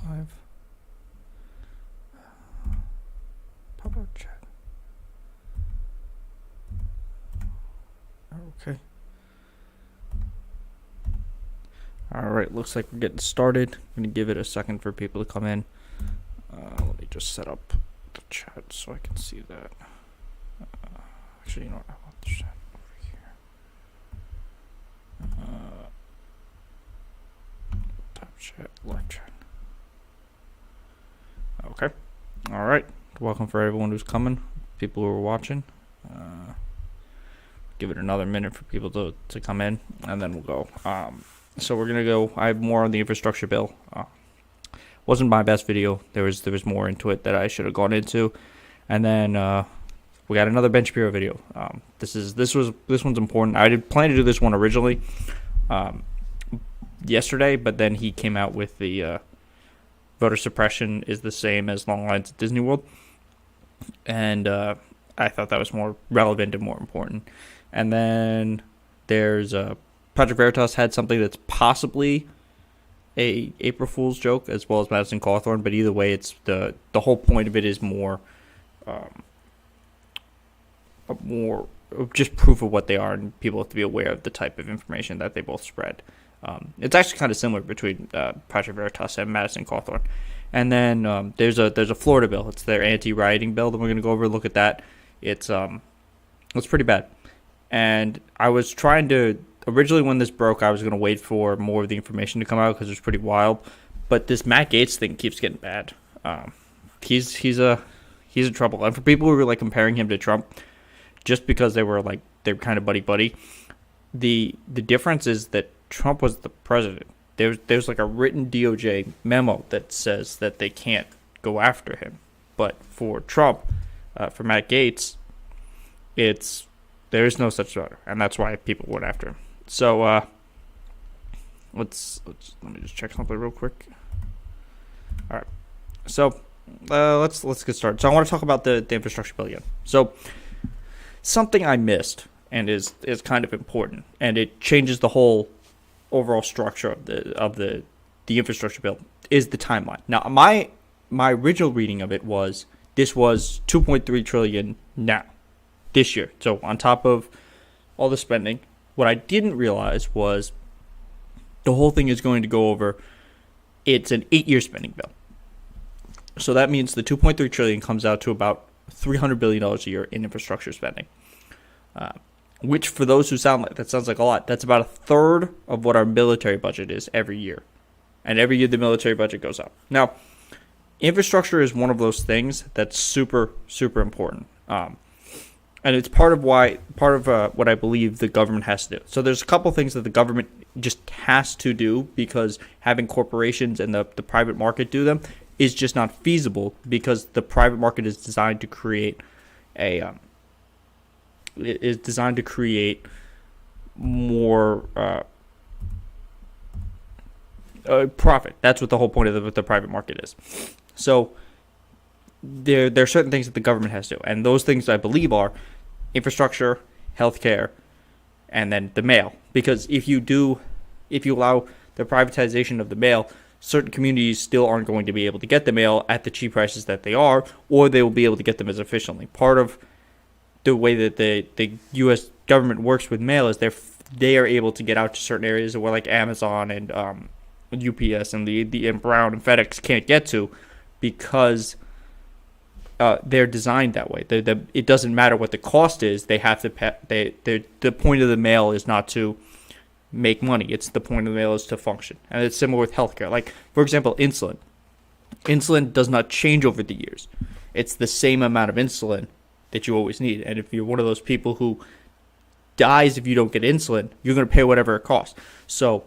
live. Pop up chat. Okay. Alright, looks like we're getting started. I'm going to give it a second for people to come in. Let me just set up the chat so I can see that. Actually, you know what? I want the chat over here. Top chat, live chat. Okay. Alright. Welcome for everyone who's coming, people who are watching. Give it another minute for people to come in, and then we'll go. So we're going to go. I have more on the infrastructure bill. Wasn't my best video. There was more into it that I should have gone into. And then we got another Ben Shapiro video. This one's important. I did plan to do this one originally yesterday, but then he came out with the voter suppression is the same as long lines at Disney World, and I thought that was more relevant and more important. And then there's Project Veritas had something that's possibly a April Fool's joke, as well as Madison Cawthorn, but either way, it's the whole point of it is more just proof of what they are, and people have to be aware of the type of information that they both spread. It's actually kind of similar between Project Veritas and Madison Cawthorn. And then there's a Florida bill. It's their anti-rioting bill that we're going to go over and look at that. It's pretty bad. And I was trying to originally, when this broke, I was going to wait for more of the information to come out because it was pretty wild. But this Matt Gaetz thing keeps getting bad. He's a trouble. And for people who were like comparing him to Trump, just because they were kind of buddy, the difference is that Trump was the president. There's like a written DOJ memo that says that they can't go after him. But for Trump, for Matt Gaetz, there is no such order, and that's why people went after him. So let me just check something real quick. All right, so let's get started. So I want to talk about the infrastructure bill again. So something I missed and is kind of important, and it changes the whole overall structure of the infrastructure bill, is the timeline. Now my original reading of it was this was 2.3 trillion now this year. So on top of all the spending, what I didn't realize was the whole thing is going to go over. It's an 8-year spending bill. So that means the 2.3 trillion comes out to about $300 billion a year in infrastructure spending. Which, for those who sounds like a lot. That's about a third of what our military budget is every year. And every year the military budget goes up. Now, infrastructure is one of those things that's super, super important. And it's part of what I believe the government has to do. So there's a couple things that the government just has to do, because having corporations and the private market do them is just not feasible, because the private market is designed to create more profit. That's what the whole point of the private market is. So there are certain things that the government has to do, and those things I believe are infrastructure, healthcare, and then the mail. Because if you allow the privatization of the mail, certain communities still aren't going to be able to get the mail at the cheap prices that they are, or they will be able to get them as efficiently. Part of the way that the U.S. government works with mail is they are able to get out to certain areas where like Amazon and UPS and and Brown and FedEx can't get to, because they're designed that way. It doesn't matter what the cost is. They have to pay. The point of the mail is not to make money. It's the point of the mail is to function. And it's similar with healthcare. Like, for example, insulin. Insulin does not change over the years. It's the same amount of insulin that you always need. And if you're one of those people who dies if you don't get insulin, you're going to pay whatever it costs. So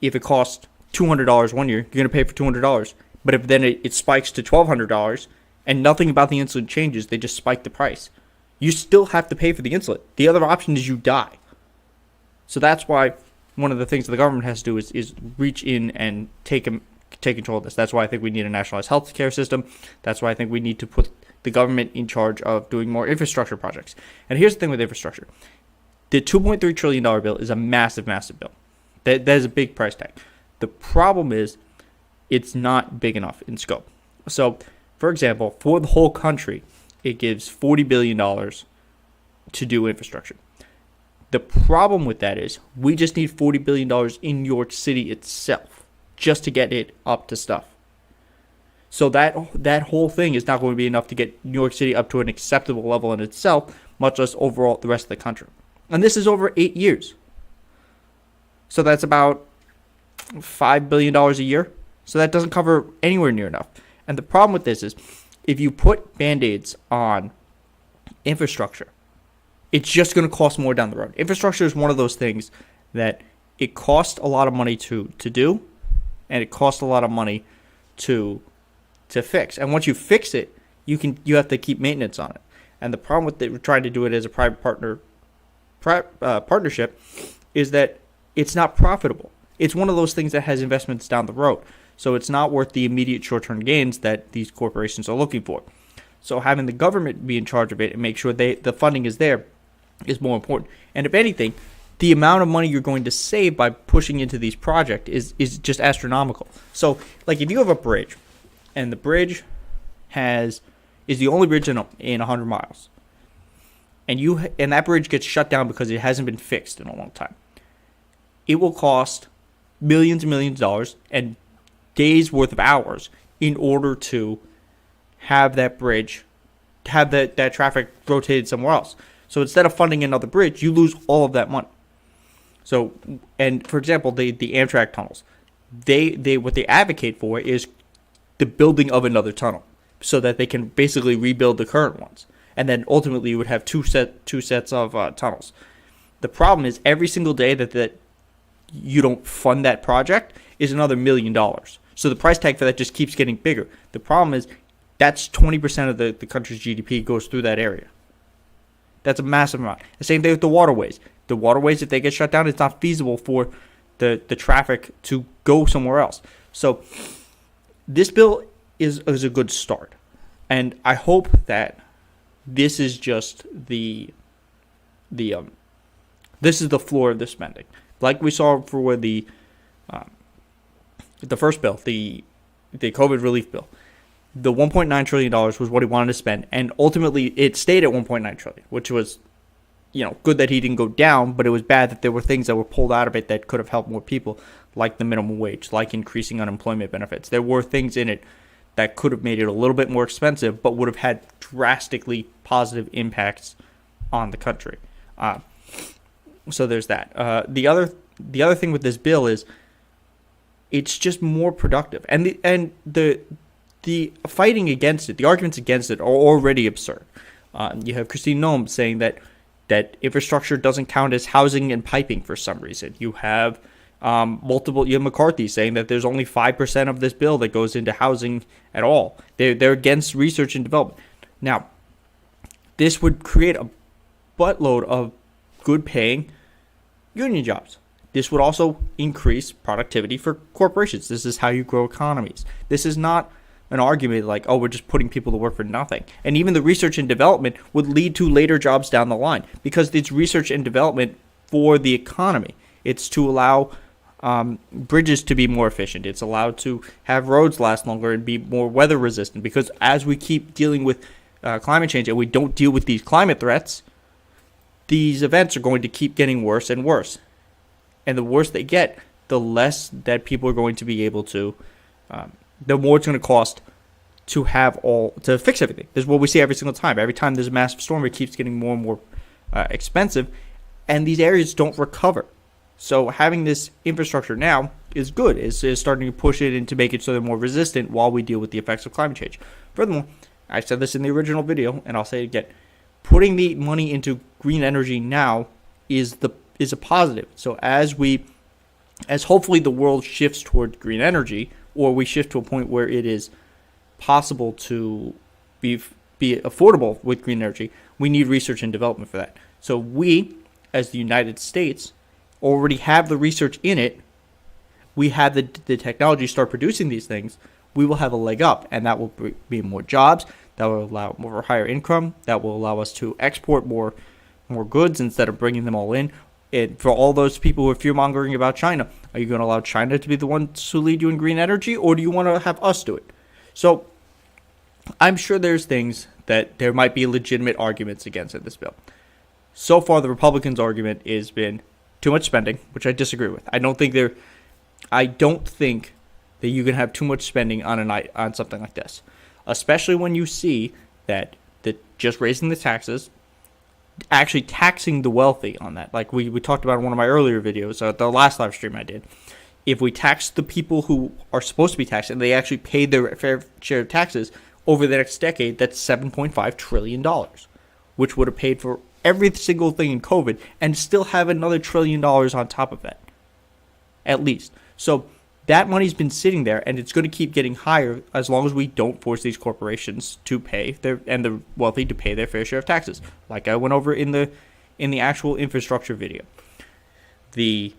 if it costs $200 one year, you're going to pay for $200. But if then it spikes to $1,200 and nothing about the insulin changes, they just spike the price, you still have to pay for the insulin. The other option is you die. So that's why one of the things that the government has to do is reach in and take control of this. That's why I think we need a nationalized healthcare system. That's why I think we need to put the government in charge of doing more infrastructure projects. And here's the thing with infrastructure. The $2.3 trillion bill is a massive, massive bill. That is a big price tag. The problem is it's not big enough in scope. So, for example, for the whole country, it gives $40 billion to do infrastructure. The problem with that is we just need $40 billion in New York City itself just to get it up to stuff. So that whole thing is not going to be enough to get New York City up to an acceptable level in itself, much less overall the rest of the country. And this is over 8 years. So that's about $5 billion a year. So that doesn't cover anywhere near enough. And the problem with this is if you put Band-Aids on infrastructure, it's just going to cost more down the road. Infrastructure is one of those things that it costs a lot of money to do, and it costs a lot of money to fix. And once you fix it, you have to keep maintenance on it. And the problem with trying to do it as a private partnership is that it's not profitable. It's one of those things that has investments down the road. So it's not worth the immediate short-term gains that these corporations are looking for. So having the government be in charge of it and make sure the funding is there is more important. And if anything, the amount of money you're going to save by pushing into these projects is just astronomical. So like if you have a bridge, and the bridge is the only bridge in 100 miles, and that bridge gets shut down because it hasn't been fixed in a long time, it will cost millions and millions of dollars and days worth of hours in order to have that bridge, have that traffic rotated somewhere else. So instead of funding another bridge, you lose all of that money. So, and for example, the Amtrak tunnels, they what they advocate for is the building of another tunnel so that they can basically rebuild the current ones. And then ultimately you would have two sets of tunnels. The problem is every single day that you don't fund that project is another $1 million. So the price tag for that just keeps getting bigger. The problem is that's 20% of the country's GDP goes through that area. That's a massive amount. The same thing with the waterways. The waterways, if they get shut down, it's not feasible for the traffic to go somewhere else. So this bill is a good start. And I hope that this is just this is the floor of the spending. Like we saw for the first bill, the COVID relief bill. The $1.9 trillion was what he wanted to spend, and ultimately it stayed at $1.9 trillion, which was, good that he didn't go down, but it was bad that there were things that were pulled out of it that could have helped more people, like the minimum wage, like increasing unemployment benefits. There were things in it that could have made it a little bit more expensive, but would have had drastically positive impacts on the country. So there's that. The other thing with this bill is it's just more productive, and the fighting against it, the arguments against it are already absurd. You have Kristi Noem saying that infrastructure doesn't count as housing and piping for some reason. You have you have McCarthy saying that there's only 5% of this bill that goes into housing at all. They're against research and development. Now, this would create a buttload of good paying union jobs. This would also increase productivity for corporations. This is how you grow economies. This is not an argument like, we're just putting people to work for nothing. And even the research and development would lead to later jobs down the line because it's research and development for the economy. It's to allow bridges to be more efficient. It's allowed to have roads last longer and be more weather resistant because as we keep dealing with climate change and we don't deal with these climate threats, these events are going to keep getting worse and worse. And the worse they get, the less that people are going to be able to the more it's going to cost to fix everything. This is what we see every single time. Every time there's a massive storm, it keeps getting more and more expensive, and these areas don't recover. So having this infrastructure now is good. It's starting to push it and to make it so they're more resistant while we deal with the effects of climate change. Furthermore, I said this in the original video, and I'll say it again. Putting the money into green energy now is a positive. So as hopefully the world shifts toward green energy, or we shift to a point where it is possible to be affordable with green energy, we need research and development for that. So we, as the United States, already have the research in it. We have the technology to start producing these things. We will have a leg up, and that will be more jobs. That will allow more higher income. That will allow us to export more goods instead of bringing them all in. And for all those people who are fear-mongering about China, are you going to allow China to be the ones who lead you in green energy, or do you want to have us do it? So I'm sure there's things that there might be legitimate arguments against in this bill. So far, the Republicans' argument has been too much spending, which I disagree with. I don't think that you can have too much spending on something like this, especially when you see that just raising the taxes, actually taxing the wealthy on that. Like we talked about in one of my earlier videos, the last live stream I did. If we tax the people who are supposed to be taxed and they actually pay their fair share of taxes over the next decade, that's $7.5 trillion, which would have paid for every single thing in COVID and still have another $1 trillion on top of that, at least. So that money's been sitting there, and it's going to keep getting higher as long as we don't force these corporations to pay the wealthy to pay their fair share of taxes. Like I went over in the actual infrastructure video, it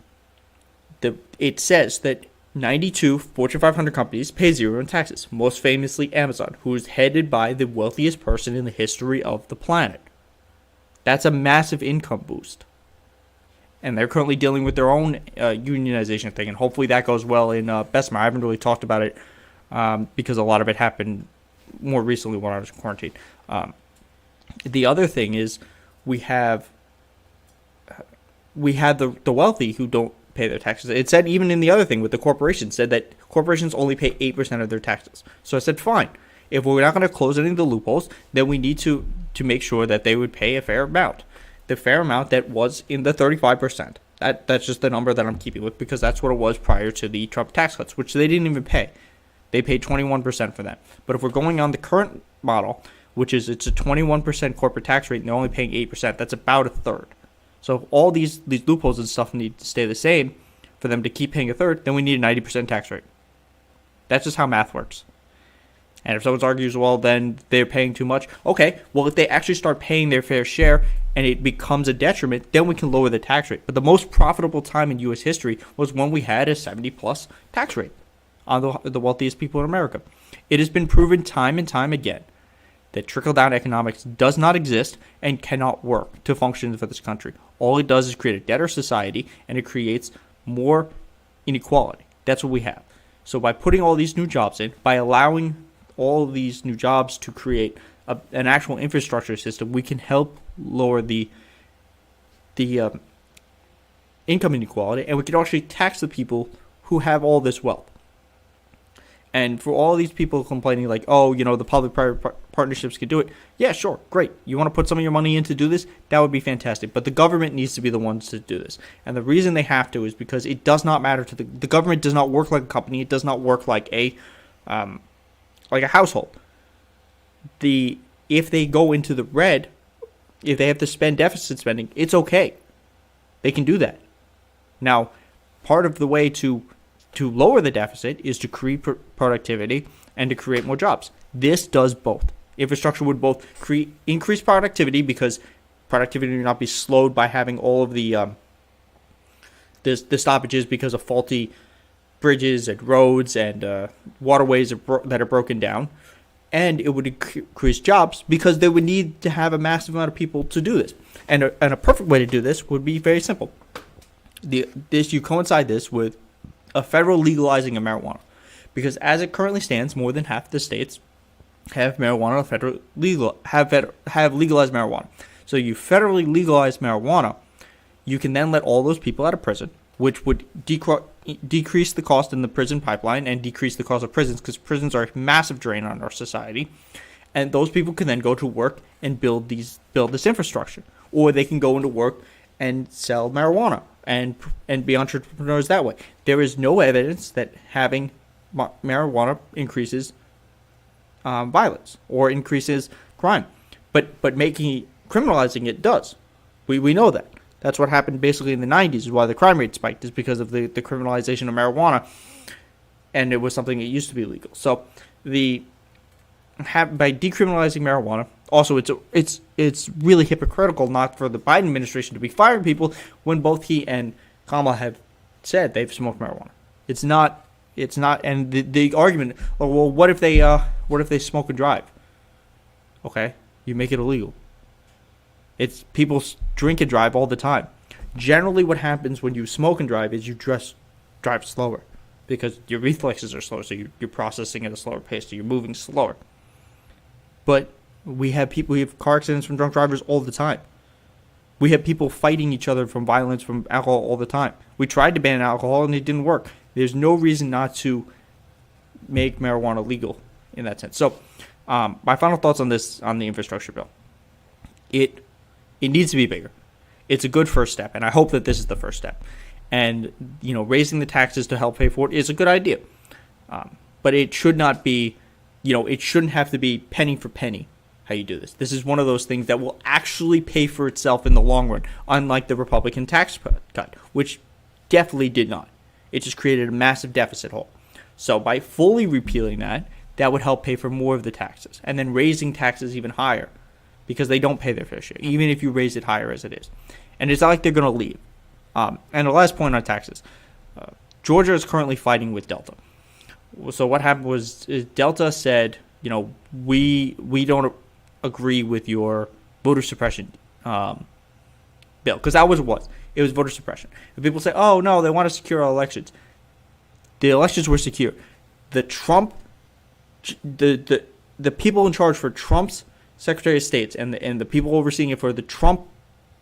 says that 92 Fortune 500 companies pay zero in taxes. Most famously, Amazon, who is headed by the wealthiest person in the history of the planet. That's a massive income boost. And they're currently dealing with their own unionization thing, and hopefully that goes well in Bessemer. I haven't really talked about it because a lot of it happened more recently when I was in quarantine. The other thing is we have the wealthy who don't pay their taxes. It said even in the other thing with the corporations, said that corporations only pay 8% of their taxes. So I said, fine. If we're not going to close any of the loopholes, then we need to make sure that they would pay a fair amount. The fair amount that was in the 35%. That's just the number that I'm keeping with because that's what it was prior to the Trump tax cuts, which they didn't even pay. They paid 21% for that. But if we're going on the current model, which is it's a 21% corporate tax rate and they're only paying 8%, that's about a third. So if all these loopholes and stuff need to stay the same for them to keep paying a third, then we need a 90% tax rate. That's just how math works. And if someone argues, well, then they're paying too much. Okay, well, if they actually start paying their fair share and it becomes a detriment, then we can lower the tax rate. But the most profitable time in U.S. history was when we had a 70-plus tax rate on the wealthiest people in America. It has been proven time and time again that trickle-down economics does not exist and cannot work to function for this country. All it does is create a debtor society, and it creates more inequality. That's what we have. So by putting all these new jobs in, by allowing all these new jobs to create an actual infrastructure system, we can help lower the income inequality, and we can actually tax the people who have all this wealth. And for all these people complaining like, oh, the public-private partnerships could do it. Yeah, sure, great. You want to put some of your money in to do this? That would be fantastic. But the government needs to be the ones to do this. And the reason they have to is because it does not matter to the government does not work like a company. It does not work like a household. If they go into the red, if they have to spend deficit spending, it's okay. They can do that. Now, part of the way to lower the deficit is to create productivity and to create more jobs. This does both. Infrastructure would both increase productivity because productivity would not be slowed by having all of the stoppages because of faulty bridges and roads and waterways that are broken down. And it would increase jobs because they would need to have a massive amount of people to do this. And a perfect way to do this would be very simple. You coincide this with a federal legalizing of marijuana. Because as it currently stands, more than half the states have marijuana have legalized marijuana. So you federally legalize marijuana, you can then let all those people out of prison, which would decrease the cost in the prison pipeline and decrease the cost of prisons because prisons are a massive drain on our society. And those people can then go to work and build this infrastructure. Or they can go into work and sell marijuana and be entrepreneurs that way. There is no evidence that having marijuana increases violence or increases crime, but criminalizing it does. We know that. That's what happened basically in the 90s, is why the crime rate spiked, is because of the criminalization of marijuana, and it was something that used to be illegal. So by decriminalizing marijuana, also it's really hypocritical not for the Biden administration to be firing people when both he and Kamala have said they've smoked marijuana. It's not, and the argument, oh, well, what if they smoke and drive? Okay, you make it illegal. It's people drink and drive all the time. Generally, what happens when you smoke and drive is you just drive slower because your reflexes are slower, so you're processing at a slower pace, so you're moving slower. But we have car accidents from drunk drivers all the time. We have people fighting each other from violence from alcohol all the time. We tried to ban alcohol and it didn't work. There's no reason not to make marijuana legal in that sense. So, my final thoughts on this, on the infrastructure bill. It needs to be bigger. It's a good first step, and I hope that this is the first step. And, raising the taxes to help pay for it is a good idea. But it should not be, it shouldn't have to be penny for penny how you do this. This is one of those things that will actually pay for itself in the long run, unlike the Republican tax cut, which definitely did not. It just created a massive deficit hole. So by fully repealing that would help pay for more of the taxes. And then raising taxes even higher, because they don't pay their fair share, even if you raise it higher as it is. And it's not like they're going to leave. And the last point on taxes. Georgia is currently fighting with Delta. So what happened was Delta said, we don't agree with your voter suppression bill. Because that was what it was, voter suppression. And people say, oh, no, they want to secure our elections. The elections were secure. The people in charge for Trump's Secretary of State and the people overseeing it for the Trump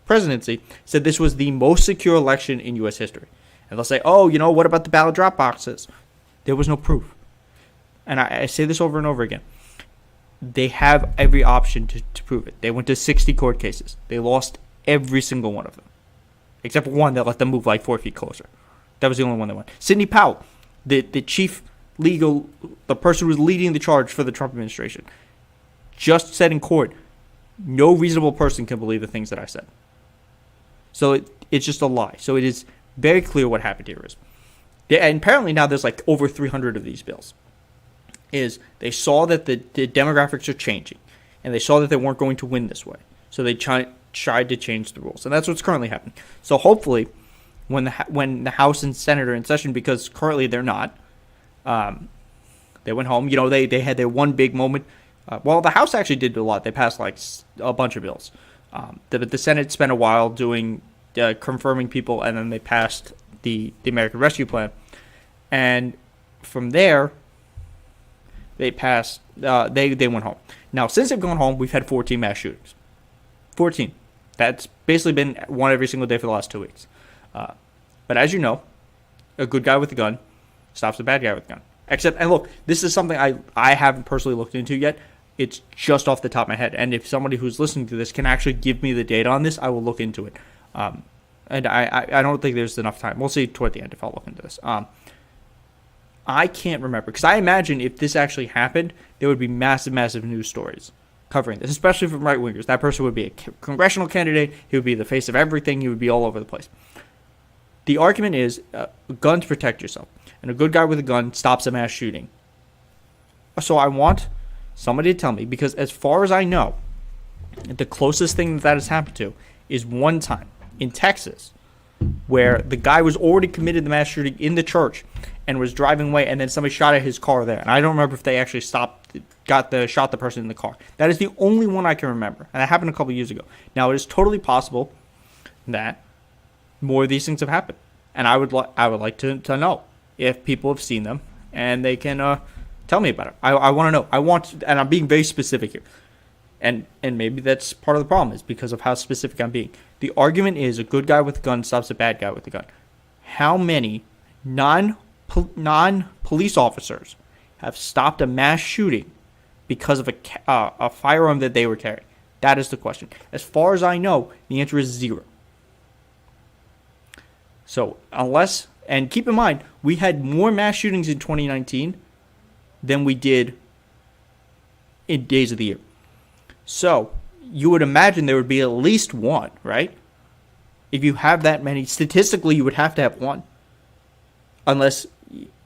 presidency said this was the most secure election in U.S. history. And they'll say, oh, what about the ballot drop boxes? There was no proof. And I say this over and over again. They have every option to prove it. They went to 60 court cases. They lost every single one of them. Except for one that let them move like 4 feet closer. That was the only one they won. Sidney Powell, the chief the person who was leading the charge for the Trump administration, just said in court, no reasonable person can believe the things that I said. So it's just a lie. So it is very clear what happened here is. And apparently now there's like over 300 of these bills. They saw that the demographics are changing, and they saw that they weren't going to win this way. So they tried to change the rules, and that's what's currently happening. So hopefully, when the House and Senate are in session, because currently they're not, they went home. They had their one big moment. The House actually did a lot. They passed like a bunch of bills. The Senate spent a while doing confirming people, and then they passed the American Rescue Plan, and from there. They passed. They went home. Now, since they've gone home, we've had 14 mass shootings. 14. That's basically been one every single day for the last 2 weeks. But as you know, a good guy with a gun stops a bad guy with a gun. And look, this is something I haven't personally looked into yet. It's just off the top of my head. And if somebody who's listening to this can actually give me the data on this, I will look into it. And I don't think there's enough time. We'll see toward the end if I'll look into this. I can't remember, because I imagine if this actually happened, there would be massive news stories covering this, especially from right-wingers. That person would be a congressional candidate. He would be the face of everything. He would be all over the place. The argument is guns protect yourself, and a good guy with a gun stops a mass shooting. So I want somebody to tell me, because as far as I know, the closest thing that has happened to is one time in Texas, where the guy was already committed the mass shooting in the church and was driving away, and then somebody shot at his car there. And I don't remember if they actually shot the person in the car. That is the only one I can remember, and that happened a couple years ago. Now, it is totally possible that more of these things have happened, and I would like to know if people have seen them, and they can tell me about it. I want to know. And I'm being very specific here. And maybe that's part of the problem, is because of how specific I'm being. The argument is a good guy with a gun stops a bad guy with a gun. How many non-police officers have stopped a mass shooting because of a firearm that they were carrying? That is the question. As far as I know, the answer is 0. So and keep in mind, we had more mass shootings in 2019 than we did in days of the year. So you would imagine there would be at least one, right? If you have that many, statistically, you would have to have one. Unless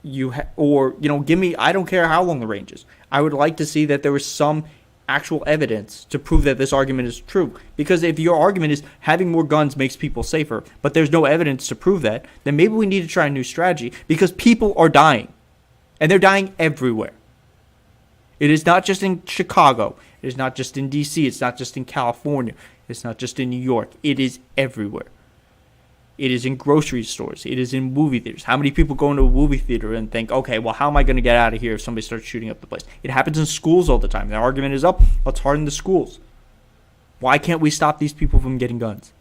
give me, I don't care how long the range is. I would like to see that there was some actual evidence to prove that this argument is true. Because if your argument is having more guns makes people safer, but there's no evidence to prove that, then maybe we need to try a new strategy, because people are dying. And they're dying everywhere. It is not just in Chicago. It is not just in D.C. It's not just in California. It's not just in New York. It is everywhere. It is in grocery stores. It is in movie theaters. How many people go into a movie theater and think, okay, well, how am I going to get out of here if somebody starts shooting up the place? It happens in schools all the time. The argument is up. Let's harden the schools. Why can't we stop these people from getting guns?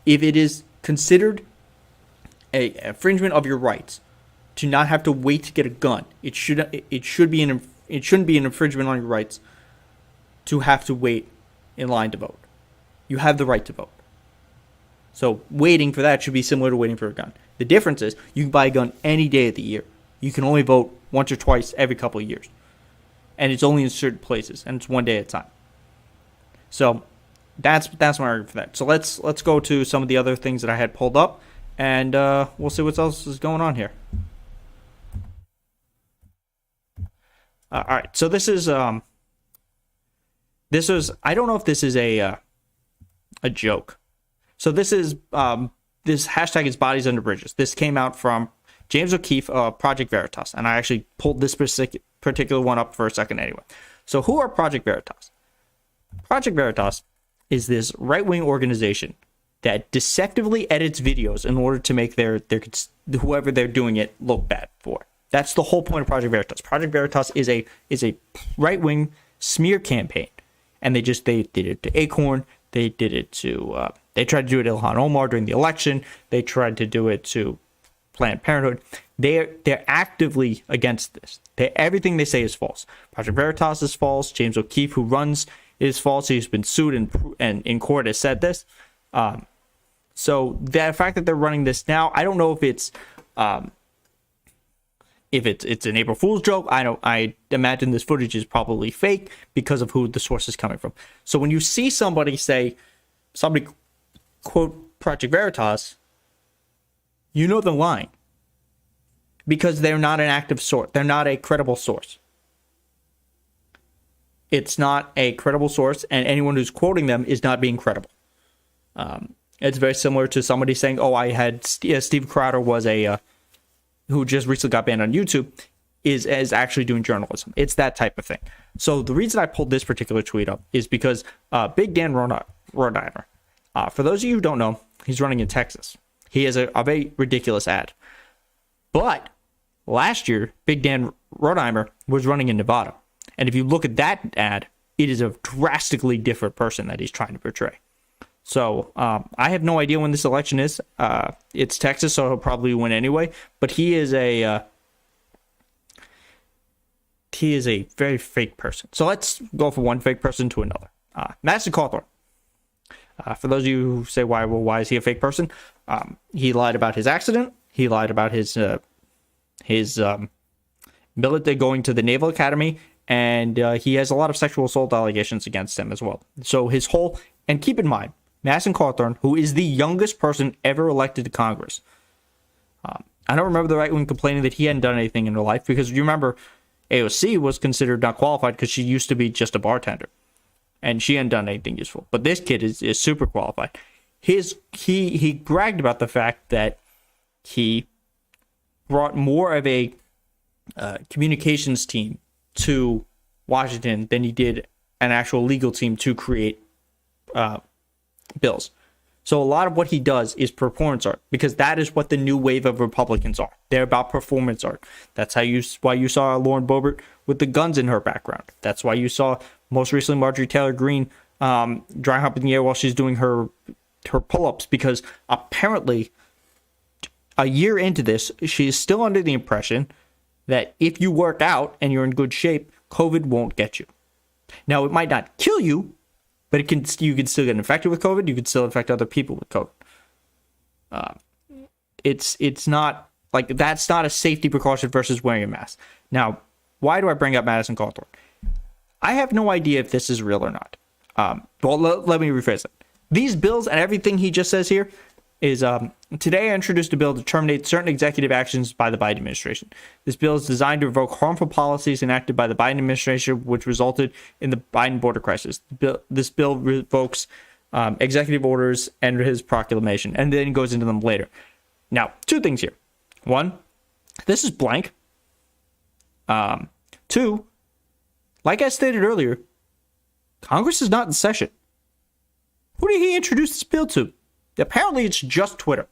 If it is considered a infringement of your rights to not have to wait to get a gun, it shouldn't be an infringement on your rights to have to wait in line to vote. You have the right to vote. So waiting for that should be similar to waiting for a gun. The difference is you can buy a gun any day of the year. You can only vote once or twice every couple of years. And it's only in certain places, and it's one day at a time. So that's my argument for that. So let's go to some of the other things that I had pulled up, and we'll see what else is going on here. All right, so this is I don't know if this is a joke. So this is this hashtag is Bodies Under Bridges. This came out from James O'Keefe, Project Veritas, and I actually pulled this particular one up for a second anyway. So who are Project Veritas? Project Veritas is this right-wing organization that deceptively edits videos in order to make their whoever they're doing it look bad for. That's the whole point of Project Veritas. Project Veritas is a right-wing smear campaign, and they did it to Acorn. They did it to they tried to do it to Ilhan Omar during the election. They tried to do it to Planned Parenthood. They're actively against this. Everything they say is false. Project Veritas is false. James O'Keefe, who runs, is false. He's been sued and in court has said this. So the fact that they're running this now, I don't know if it's an April Fool's joke. I imagine this footage is probably fake because of who the source is coming from. So when you see somebody quote Project Veritas, you know they're lying because they're not an active source. They're not a credible source. It's not a credible source, and anyone who's quoting them is not being credible. It's very similar to somebody saying, "Oh, I had Steve Crowder was who just recently got banned on YouTube, is actually doing journalism." It's that type of thing. So the reason I pulled this particular tweet up is because Big Dan Rotheimer, for those of you who don't know, he's running in Texas. He has a very ridiculous ad. But last year, Big Dan Rotheimer was running in Nevada. And if you look at that ad, it is a drastically different person that he's trying to portray. So I have no idea when this election is. It's Texas, so he'll probably win anyway. But he is a very fake person. So let's go from one fake person to another. Madison Cawthorn. For those of you who say, why is he a fake person? He lied about his accident. He lied about his military going to the Naval Academy. And he has a lot of sexual assault allegations against him as well. So and keep in mind, Madison Cawthorn, who is the youngest person ever elected to Congress. I don't remember the right wing complaining that he hadn't done anything in her life, because you remember AOC was considered not qualified because she used to be just a bartender. And she hadn't done anything useful. But this kid is super qualified. He bragged about the fact that he brought more of a communications team to Washington than he did an actual legal team to create bills. So a lot of what he does is performance art, because that is what the new wave of Republicans are. They're about performance art. That's why you saw Lauren Boebert with the guns in her background. That's why you saw most recently Marjorie Taylor Greene dry hump in the air while she's doing her pull-ups, because apparently a year into this, she is still under the impression that if you work out and you're in good shape, COVID won't get you. Now, it might not kill you, but you can still get infected with COVID. You can still infect other people with COVID. It's not like, that's not a safety precaution versus wearing a mask. Now, why do I bring up Madison Cawthorn? I have no idea if this is real or not. Let me rephrase it. These bills and everything he just says here is, today I introduced a bill to terminate certain executive actions by the Biden administration. This bill is designed to revoke harmful policies enacted by the Biden administration, which resulted in the Biden border crisis. This bill revokes executive orders and his proclamation, and then goes into them later. Now, two things here. One, this is blank. Two, like I stated earlier, Congress is not in session. Who did he introduce this bill to? Apparently, it's just Twitter.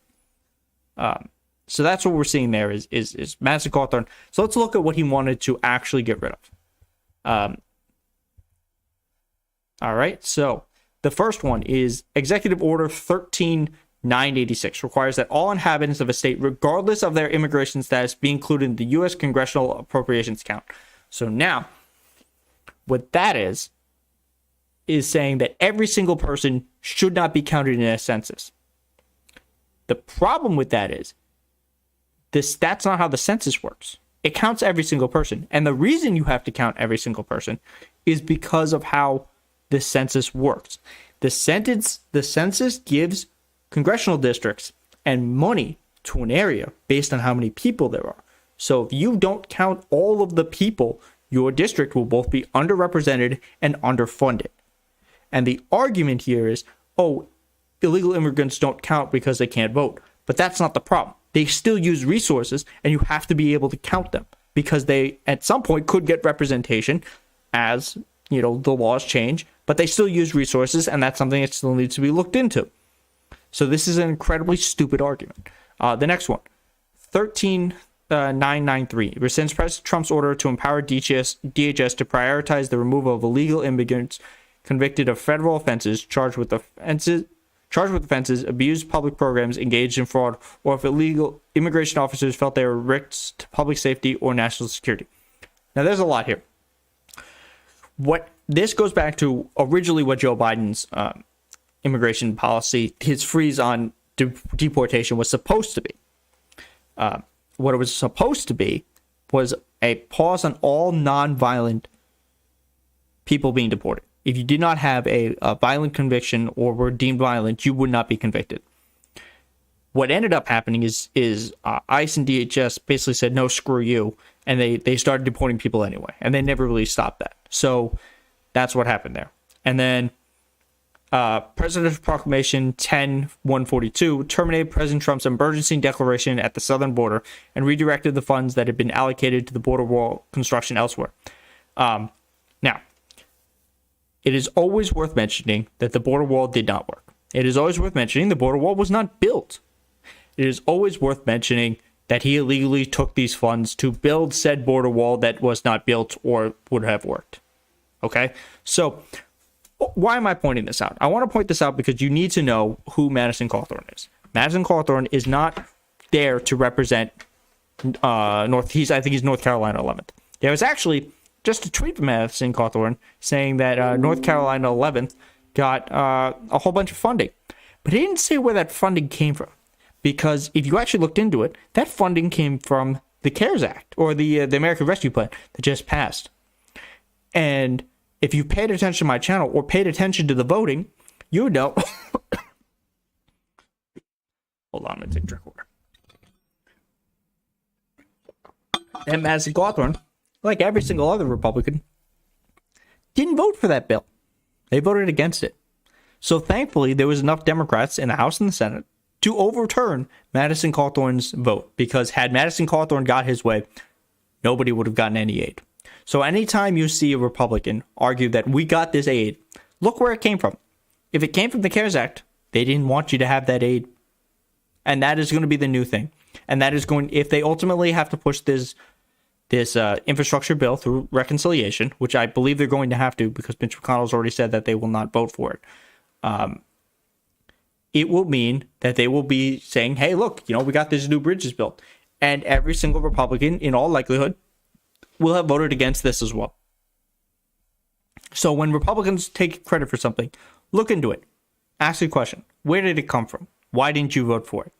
So that's what we're seeing there is Madison Cawthorn. So let's look at what he wanted to actually get rid of. All right, so the first one is Executive Order 13986 requires that all inhabitants of a state, regardless of their immigration status, be included in the U.S. Congressional Appropriations Count. So now, what that is saying that every single person should not be counted in a census. The problem with that is that's not how the census works. It counts every single person. And the reason you have to count every single person is because of how the census works. The census gives congressional districts and money to an area based on how many people there are. So if you don't count all of the people, your district will both be underrepresented and underfunded. And the argument here is, oh, illegal immigrants don't count because they can't vote. But that's not the problem. They still use resources, and you have to be able to count them because they, at some point, could get representation as, the laws change, but they still use resources, and that's something that still needs to be looked into. So this is an incredibly stupid argument. The next one, 13993, rescinds President Trump's order to empower DHS to prioritize the removal of illegal immigrants convicted of federal offenses, charged with offenses, abused public programs, engaged in fraud, or if illegal immigration officers felt they were risks to public safety or national security. Now, there's a lot here. What this goes back to originally what Joe Biden's immigration policy, his freeze on deportation was supposed to be. What it was supposed to be was a pause on all non-violent people being deported. If you did not have a violent conviction or were deemed violent, you would not be convicted. What ended up happening is ICE and DHS basically said, no, screw you. And they started deporting people anyway. And they never really stopped that. So that's what happened there. And then President's Proclamation 10-142 terminated President Trump's emergency declaration at the southern border and redirected the funds that had been allocated to the border wall construction elsewhere. Now, it is always worth mentioning that the border wall did not work. It is always worth mentioning the border wall was not built. It is always worth mentioning that he illegally took these funds to build said border wall that was not built or would have worked. Okay? So, why am I pointing this out? I want to point this out because you need to know who Madison Cawthorn is. Madison Cawthorn is not there to represent I think he's North Carolina 11th. There was actually just a tweet from Madison Cawthorn saying that North Carolina 11th got a whole bunch of funding. But he didn't say where that funding came from. Because if you actually looked into it, that funding came from the CARES Act, or the American Rescue Plan that just passed. And if you paid attention to my channel or paid attention to the voting, you would know. Hold on, I'm going to take a drink of water. And Madison Cawthorn, like every single other Republican, didn't vote for that bill. They voted against it. So thankfully, there was enough Democrats in the House and the Senate to overturn Madison Cawthorn's vote. Because had Madison Cawthorn got his way, nobody would have gotten any aid. So anytime you see a Republican argue that we got this aid, look where it came from. If it came from the CARES Act, they didn't want you to have that aid. And that is going to be the new thing. And that is going, if they ultimately have to push this infrastructure bill through reconciliation, which I believe they're going to have to because Mitch McConnell's already said that they will not vote for it. It will mean that they will be saying, hey, look, we got these new bridges built. And every single Republican, in all likelihood, will have voted against this as well. So when Republicans take credit for something, look into it. Ask the question, where did it come from? Why didn't you vote for it?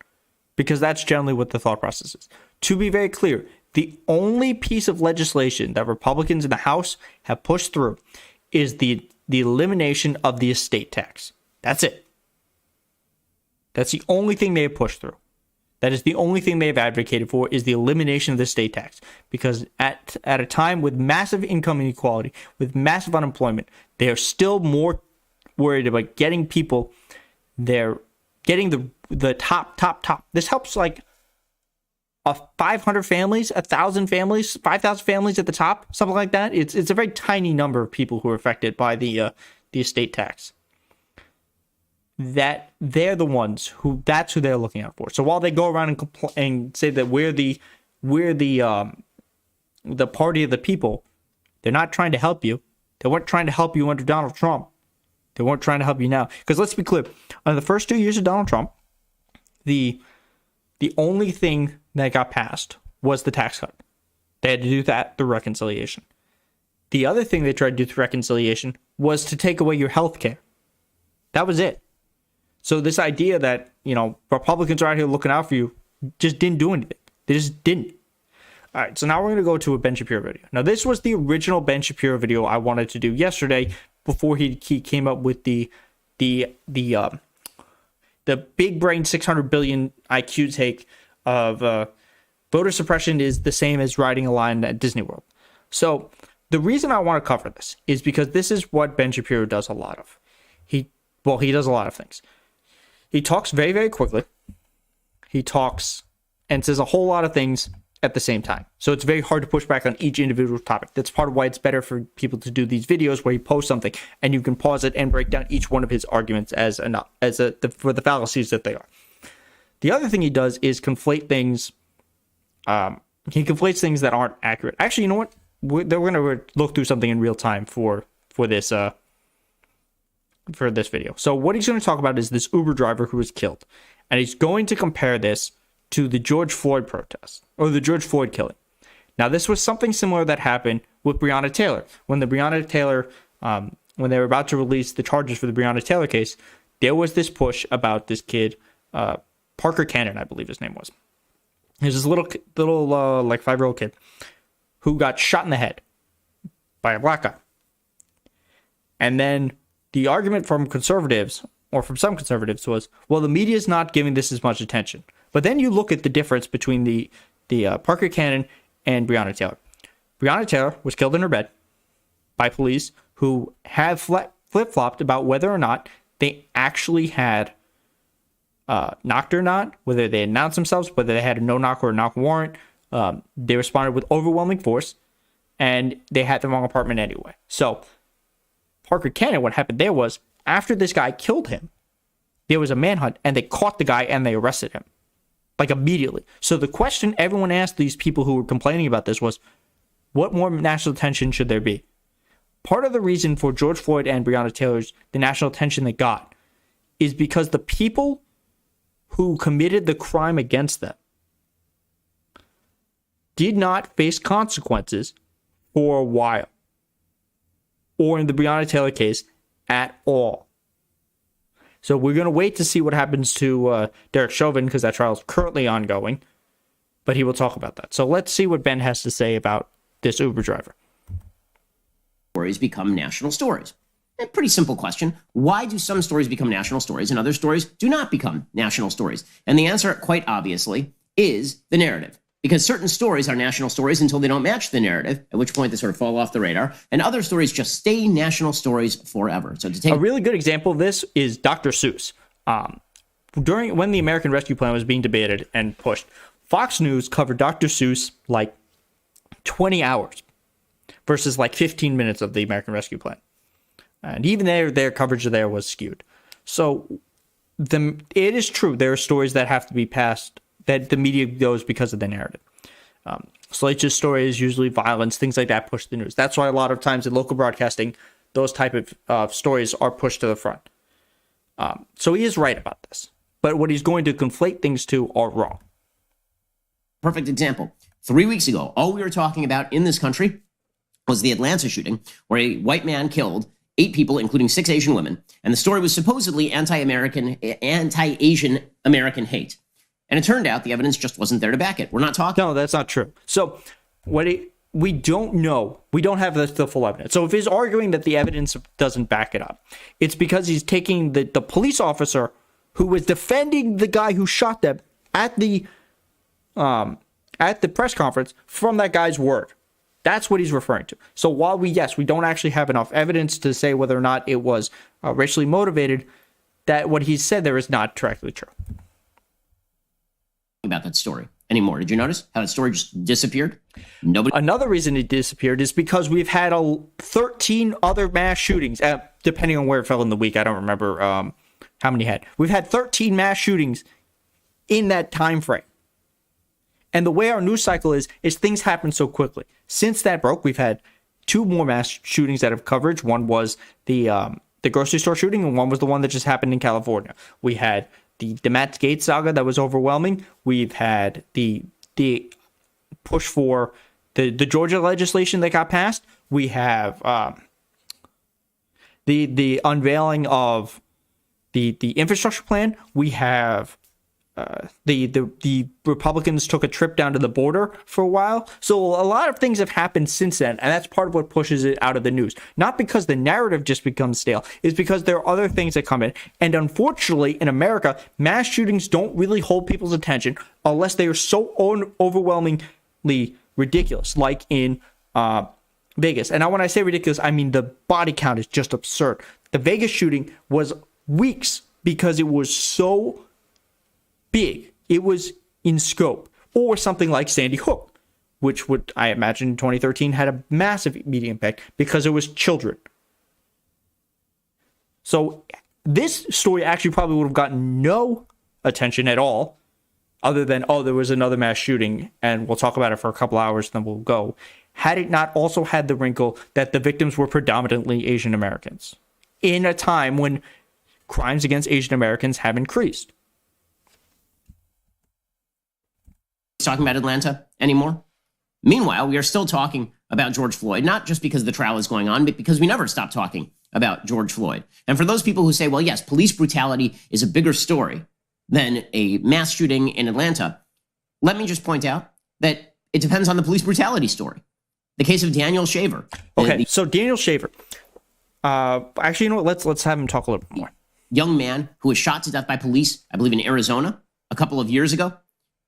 Because that's generally what the thought process is. To be very clear, the only piece of legislation that Republicans in the House have pushed through is the elimination of the estate tax. That's it. That's the only thing they have pushed through. That is the only thing they have advocated for, is the elimination of the estate tax. Because at a time with massive income inequality, with massive unemployment, they are still more worried about getting people there, getting the top. This helps like 500 families, 1,000 families, 5,000 families at the top, something like that. It's a very tiny number of people who are affected by the estate tax. that they're the ones who that's who they're looking out for. So while they go around and say that we're the party of the people, they're not trying to help you. They weren't trying to help you under Donald Trump. They weren't trying to help you now. Because let's be clear, in the first 2 years of Donald Trump, the only thing that got passed was the tax cut. They had to do that through reconciliation. The other thing they tried to do through reconciliation was to take away your health care. That was it. So this idea that, Republicans are out here looking out for you just didn't do anything. They just didn't. All right, so now we're going to go to a Ben Shapiro video. Now, this was the original Ben Shapiro video I wanted to do yesterday before he came up with the big brain 600 billion IQ take of voter suppression is the same as riding a line at Disney World. So the reason I want to cover this is because this is what Ben Shapiro does a lot of. He does a lot of things. He talks very, very quickly. He talks and says a whole lot of things at the same time. So it's very hard to push back on each individual topic. That's part of why it's better for people to do these videos where he posts something and you can pause it and break down each one of his arguments for the fallacies that they are. The other thing he does is conflate things. He conflates things that aren't accurate. Actually, you know what? We're going to look through something in real time for this video. So what he's going to talk about is this Uber driver who was killed, and he's going to compare this to the George Floyd protest or the George Floyd killing. Now, this was something similar that happened with Breonna Taylor. When the Breonna Taylor, when they were about to release the charges for the Breonna Taylor case, there was this push about this kid, Parker Cannon, I believe his name was. He was this little like 5-year-old kid who got shot in the head by a black guy. And then the argument from conservatives, or from some conservatives, was, well, the media is not giving this as much attention. But then you look at the difference between the Parker Cannon and Breonna Taylor. Breonna Taylor was killed in her bed by police who have flip-flopped about whether or not they actually had knocked or not, whether they announced themselves, whether they had a no-knock or a knock warrant. They responded with overwhelming force, and they had the wrong apartment anyway. So Parker Cannon, what happened there was, after this guy killed him, there was a manhunt, and they caught the guy and they arrested him. Like immediately. So the question everyone asked these people who were complaining about this was, what more national attention should there be? Part of the reason for George Floyd and Breonna Taylor's the national attention they got is because the people who committed the crime against them did not face consequences for a while, or in the Breonna Taylor case, at all. So we're going to wait to see what happens to Derek Chauvin, because that trial is currently ongoing, but he will talk about that. So let's see what Ben has to say about this Uber driver. Stories become national stories. A pretty simple question. Why do some stories become national stories and other stories do not become national stories? And the answer, quite obviously, is the narrative. Because certain stories are national stories until they don't match the narrative, at which point they sort of fall off the radar, and other stories just stay national stories forever. So to take a really good example of this is Dr. Seuss. When the American Rescue Plan was being debated and pushed, Fox News covered Dr. Seuss like 20 hours versus like 15 minutes of the American Rescue Plan. And even their coverage there was skewed. So it is true, there are stories that have to be passed that the media goes because of the narrative. Salacious stories, usually violence, things like that push the news. That's why a lot of times in local broadcasting, those type of stories are pushed to the front. So he is right about this. But what he's going to conflate things to are wrong. Perfect example. 3 weeks ago, all we were talking about in this country was the Atlanta shooting, where a white man killed 8 people, including 6 Asian women. And the story was supposedly anti-Asian American hate. And it turned out the evidence just wasn't there to back it. We're not talking. No, that's not true. So we don't know. We don't have the full evidence. So if he's arguing that the evidence doesn't back it up, it's because he's taking the police officer who was defending the guy who shot them at the press conference from that guy's word. That's what he's referring to. So while we don't actually have enough evidence to say whether or not it was racially motivated, that what he said there is not directly true. About that story anymore. Did you notice how that story just disappeared? Nobody. Another reason it disappeared is because we've had 13 other mass shootings, depending on where it fell in the week. I don't remember how many had. We've had 13 mass shootings in that time frame. And the way our news cycle is things happen so quickly. Since that broke, we've had 2 more mass shootings that have coverage. One was the grocery store shooting, and one was the one that just happened in California. We had the Matt Gaetz saga that was overwhelming. We've had the push for the Georgia legislation that got passed. We have the unveiling of the infrastructure plan. We have the Republicans took a trip down to the border for a while. So a lot of things have happened since then, and that's part of what pushes it out of the news. Not because the narrative just becomes stale, it's because there are other things that come in. And unfortunately, in America, mass shootings don't really hold people's attention unless they are so overwhelmingly ridiculous, like in Vegas. And now when I say ridiculous, I mean the body count is just absurd. The Vegas shooting was weeks because it was so big. It was in scope. Or something like Sandy Hook, which would, I imagine, in 2013 had a massive media impact because it was children. So this story actually probably would have gotten no attention at all, other than, oh, there was another mass shooting, and we'll talk about it for a couple hours, then we'll go, had it not also had the wrinkle that the victims were predominantly Asian Americans in a time when crimes against Asian Americans have increased. Talking about Atlanta anymore. Meanwhile, we are still talking about George Floyd, not just because the trial is going on, but because we never stop talking about George Floyd. And for those people who say, well, yes, police brutality is a bigger story than a mass shooting in Atlanta, let me just point out that it depends on the police brutality story. The case of Daniel Shaver. Okay, so Daniel Shaver. Actually, you know what? Let's have him talk a little bit more. Young man who was shot to death by police, I believe in Arizona, a couple of years ago.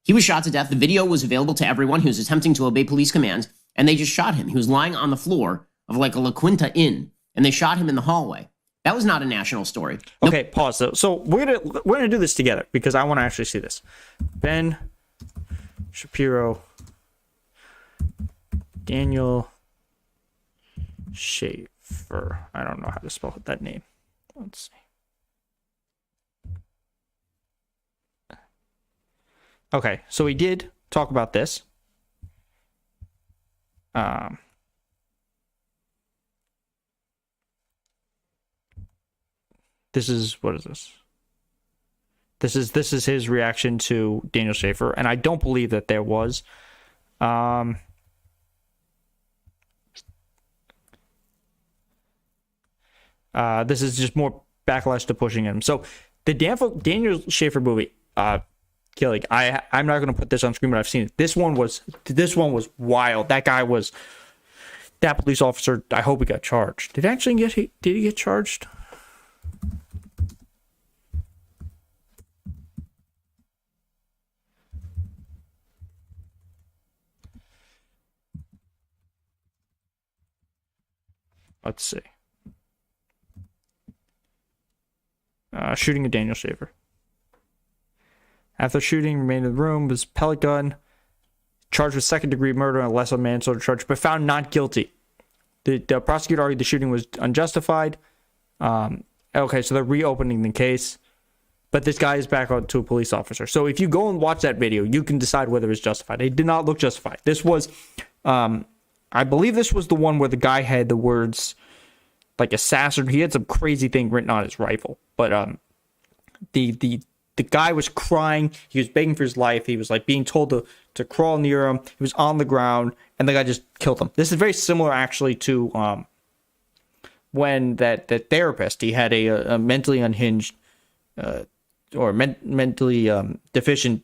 He was shot to death. The video was available to everyone. He was attempting to obey police commands, and they just shot him. He was lying on the floor of like a La Quinta Inn, and they shot him in the hallway. That was not a national story. Okay, pause though. So we're gonna do this together because I want to actually see this. Ben Shapiro, Daniel Shaver. I don't know how to spell that name. Let's see. Okay, so we did talk about this. This is, what is this? This is his reaction to Daniel Shaver, and I don't believe that there was. This is just more backlash to pushing him. So the Daniel Shaver movie, Kelly, I'm not going to put this on screen, but I've seen it. This one was wild. That police officer, I hope he got charged. Did he get charged? Let's see. Shooting at Daniel Shaver. After shooting, remained in the room, was pellet gun, charged with second-degree murder and a lesser manslaughter charge, but found not guilty. The prosecutor argued the shooting was unjustified. Okay, so they're reopening the case, but this guy is back on to a police officer. So if you go and watch that video, you can decide whether it's justified. It did not look justified. This was, I believe this was the one where the guy had the words like assassin. He had some crazy thing written on his rifle, but the guy was crying. He was begging for his life. He was like being told to crawl near him. He was on the ground, and the guy just killed him. This is very similar, actually, to when that therapist, he had a mentally unhinged or mentally deficient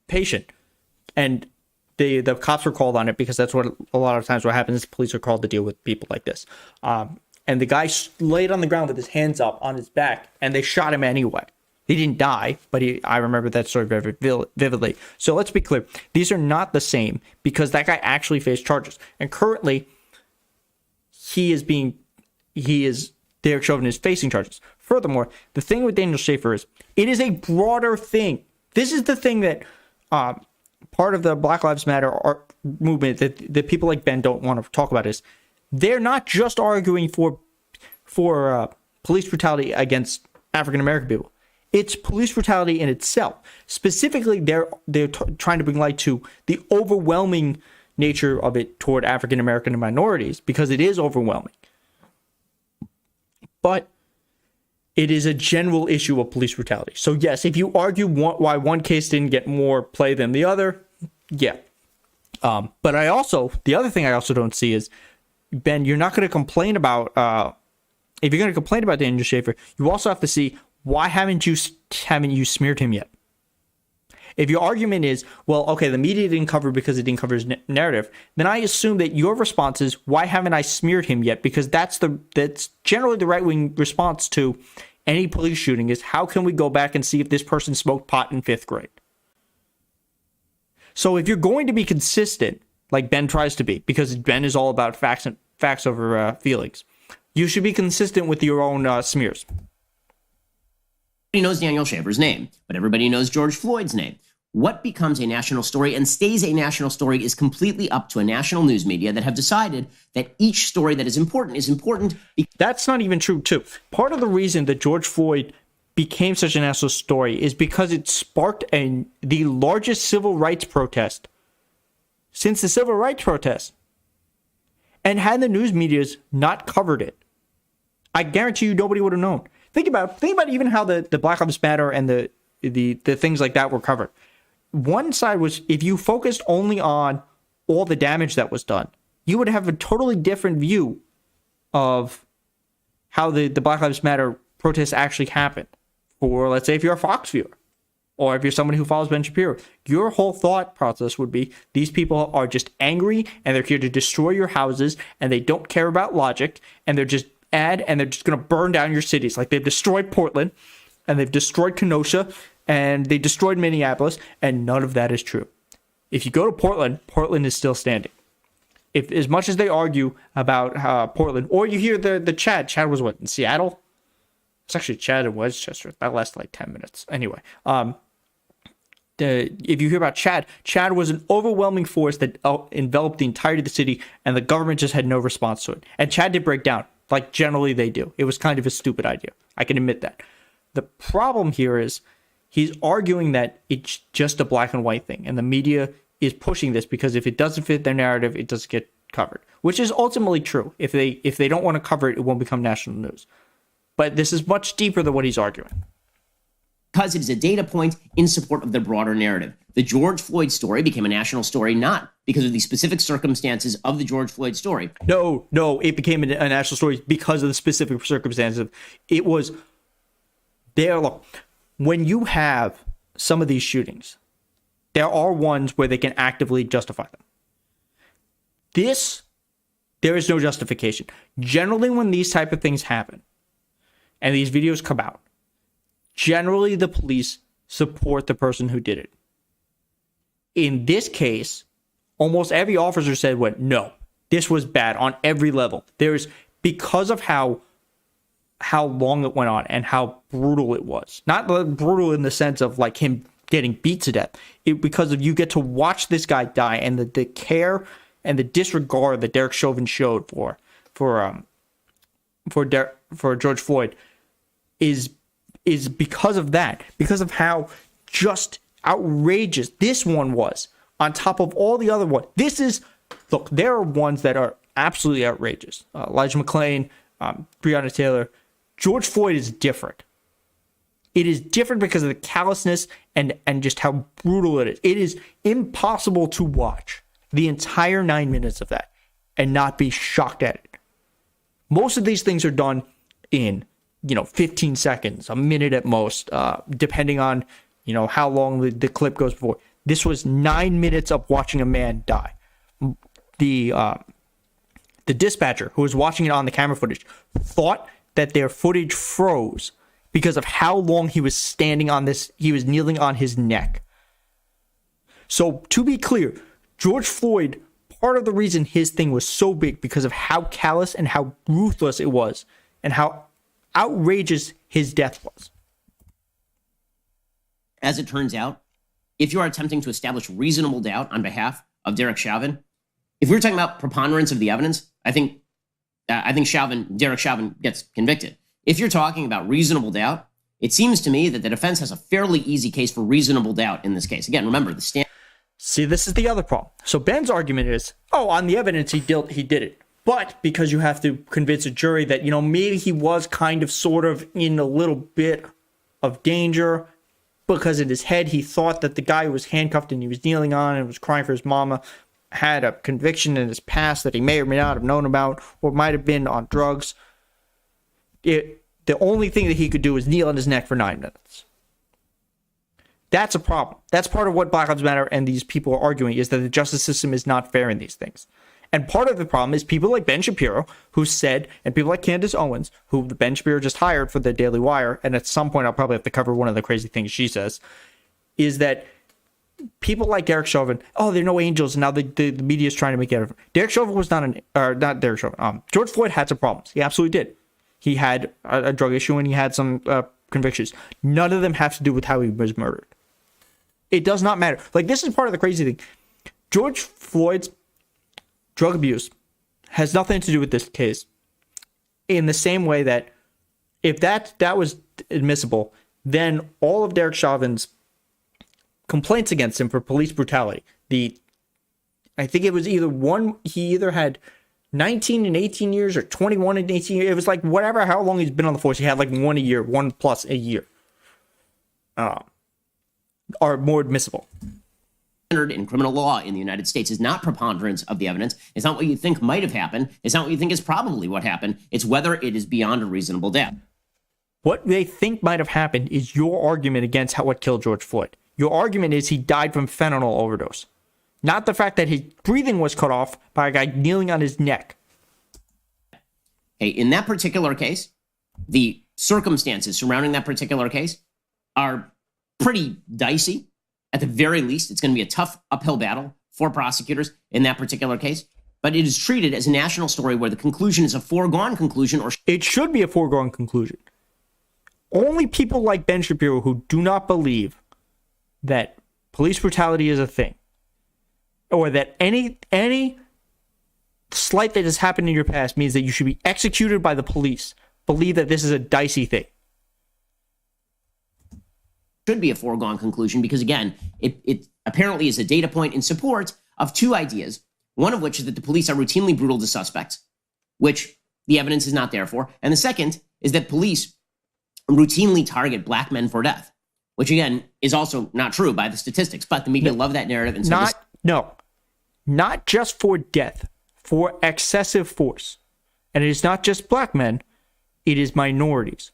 patient, and the cops were called on it because that's what a lot of times what happens is police are called to deal with people like this. And the guy laid on the ground with his hands up on his back, and they shot him anyway. He didn't die, but I remember that story very vividly. So let's be clear. These are not the same because that guy actually faced charges. And currently, Derek Chauvin is facing charges. Furthermore, the thing with Daniel Shaver is it is a broader thing. This is the thing that part of the Black Lives Matter movement that people like Ben don't want to talk about is they're not just arguing for police brutality against African American people. It's police brutality in itself. Specifically, they're trying to bring light to the overwhelming nature of it toward African American and minorities, because it is overwhelming. But it is a general issue of police brutality. So yes, if you argue why one case didn't get more play than the other, yeah. But the other thing I also don't see is, Ben, you're not going to complain about, if you're going to complain about Daniel Schaefer, you also have to see, why haven't you smeared him yet? If your argument is, well, okay, the media didn't cover because it didn't cover his narrative, then I assume that your response is, why haven't I smeared him yet? Because that's generally the right-wing response to any police shooting is, how can we go back and see if this person smoked pot in 5th grade? So if you're going to be consistent, like Ben tries to be, because Ben is all about facts over feelings, you should be consistent with your own smears. Everybody knows Daniel Schaefer's name, but everybody knows George Floyd's name. What becomes a national story and stays a national story is completely up to a national news media that have decided that each story that is important is important. That's not even true, too. Part of the reason that George Floyd became such a national story is because it sparked the largest civil rights protest since the civil rights protest. And had the news medias not covered it, I guarantee you nobody would have known. Think about even how the Black Lives Matter and the things like that were covered. One side was, if you focused only on all the damage that was done, you would have a totally different view of how the Black Lives Matter protests actually happened. Or let's say if you're a Fox viewer, or if you're somebody who follows Ben Shapiro, your whole thought process would be, these people are just angry and they're here to destroy your houses and they don't care about logic and they're just going to burn down your cities. Like they've destroyed Portland and they've destroyed Kenosha and they destroyed Minneapolis, and none of that is true. If you go to Portland, Portland is still standing. If as much as they argue about Portland, or you hear the Chad was what, in Seattle? It's actually Chad in Westchester. That lasted like 10 minutes. Anyway, if you hear about Chad was an overwhelming force that enveloped the entirety of the city, and the government just had no response to it. And Chad did break down, like generally they do. It was kind of a stupid idea. I can admit that. The problem here is he's arguing that it's just a black and white thing, and the media is pushing this because if it doesn't fit their narrative, it doesn't get covered, which is ultimately true. If they don't want to cover it, it won't become national news. But this is much deeper than what he's arguing. Because it is a data point in support of the broader narrative. The George Floyd story became a national story not because of the specific circumstances of the George Floyd story. No, it became a national story because of the specific circumstances. It was there. Look, when you have some of these shootings, there are ones where they can actively justify them. There is no justification. Generally, when these type of things happen and these videos come out, generally the police support the person who did it. In this case, almost every officer said, no, this was bad on every level. Because of how long it went on and how brutal it was. Not brutal in the sense of like him getting beat to death. Because of you get to watch this guy die, and the care and the disregard that Derek Chauvin showed for George Floyd is because of that. Because of how just outrageous this one was on top of all the other ones. Look, there are ones that are absolutely outrageous. Elijah McClain, Breonna Taylor. George Floyd is different. It is different because of the callousness and just how brutal it is. It is impossible to watch the entire 9 minutes of that and not be shocked at it. Most of these things are done in 15 seconds, a minute at most, depending on how long the clip goes before. This was 9 minutes of watching a man die. The dispatcher who was watching it on the camera footage thought that their footage froze because of how long he was standing on this. He was kneeling on his neck. So to be clear, George Floyd, part of the reason his thing was so big because of how callous and how ruthless it was and how outrageous his death was. As it turns out, if you are attempting to establish reasonable doubt on behalf of Derek Chauvin, if we're talking about preponderance of the evidence, I think I think Derek Chauvin gets convicted. If you're talking about reasonable doubt, it seems to me that the defense has a fairly easy case for reasonable doubt in this case. Again, remember the stand. See, this is the other problem. So Ben's argument is, oh, on the evidence he did it. But because you have to convince a jury that, maybe he was kind of sort of in a little bit of danger because in his head he thought that the guy who was handcuffed and he was kneeling on and was crying for his mama had a conviction in his past that he may or may not have known about or might have been on drugs. The only thing that he could do is kneel on his neck for 9 minutes. That's a problem. That's part of what Black Lives Matter and these people are arguing, is that the justice system is not fair in these things. And part of the problem is people like Ben Shapiro, who said, and people like Candace Owens, who Ben Shapiro just hired for the Daily Wire, and at some point I'll probably have to cover one of the crazy things she says, is that people like Derek Chauvin, oh, they're no angels, and now the media is trying to make it out of it. Derek Chauvin was not Derek Chauvin. George Floyd had some problems. He absolutely did. He had a drug issue and he had some convictions. None of them have to do with how he was murdered. It does not matter. Like, this is part of the crazy thing. George Floyd's drug abuse has nothing to do with this case, in the same way that if that was admissible, then all of Derek Chauvin's complaints against him for police brutality, I think it was he either had 19 and 18 years or 21 and 18 years. It was like whatever, how long he's been on the force. He had like 1 a year, 1+ a year, are more admissible. Standard in criminal law in the United States is not preponderance of the evidence. It's not what you think might have happened. It's not what you think is probably what happened. It's whether it is beyond a reasonable doubt. What they think might have happened is your argument against what killed George Floyd. Your argument is he died from fentanyl overdose. Not the fact that his breathing was cut off by a guy kneeling on his neck. Okay, in that particular case, the circumstances surrounding that particular case are pretty dicey. At the very least, it's going to be a tough uphill battle for prosecutors in that particular case. But it is treated as a national story where the conclusion is a foregone conclusion. It should be a foregone conclusion. Only people like Ben Shapiro who do not believe that police brutality is a thing, or that any slight that has happened in your past means that you should be executed by the police, believe that this is a dicey thing. Should be a foregone conclusion because, again, it apparently is a data point in support of two ideas, one of which is that the police are routinely brutal to suspects, which the evidence is not there for. And the second is that police routinely target black men for death, which, again, is also not true by the statistics. But the media love that narrative. And so not just for death, for excessive force. And it is not just black men, it is minorities.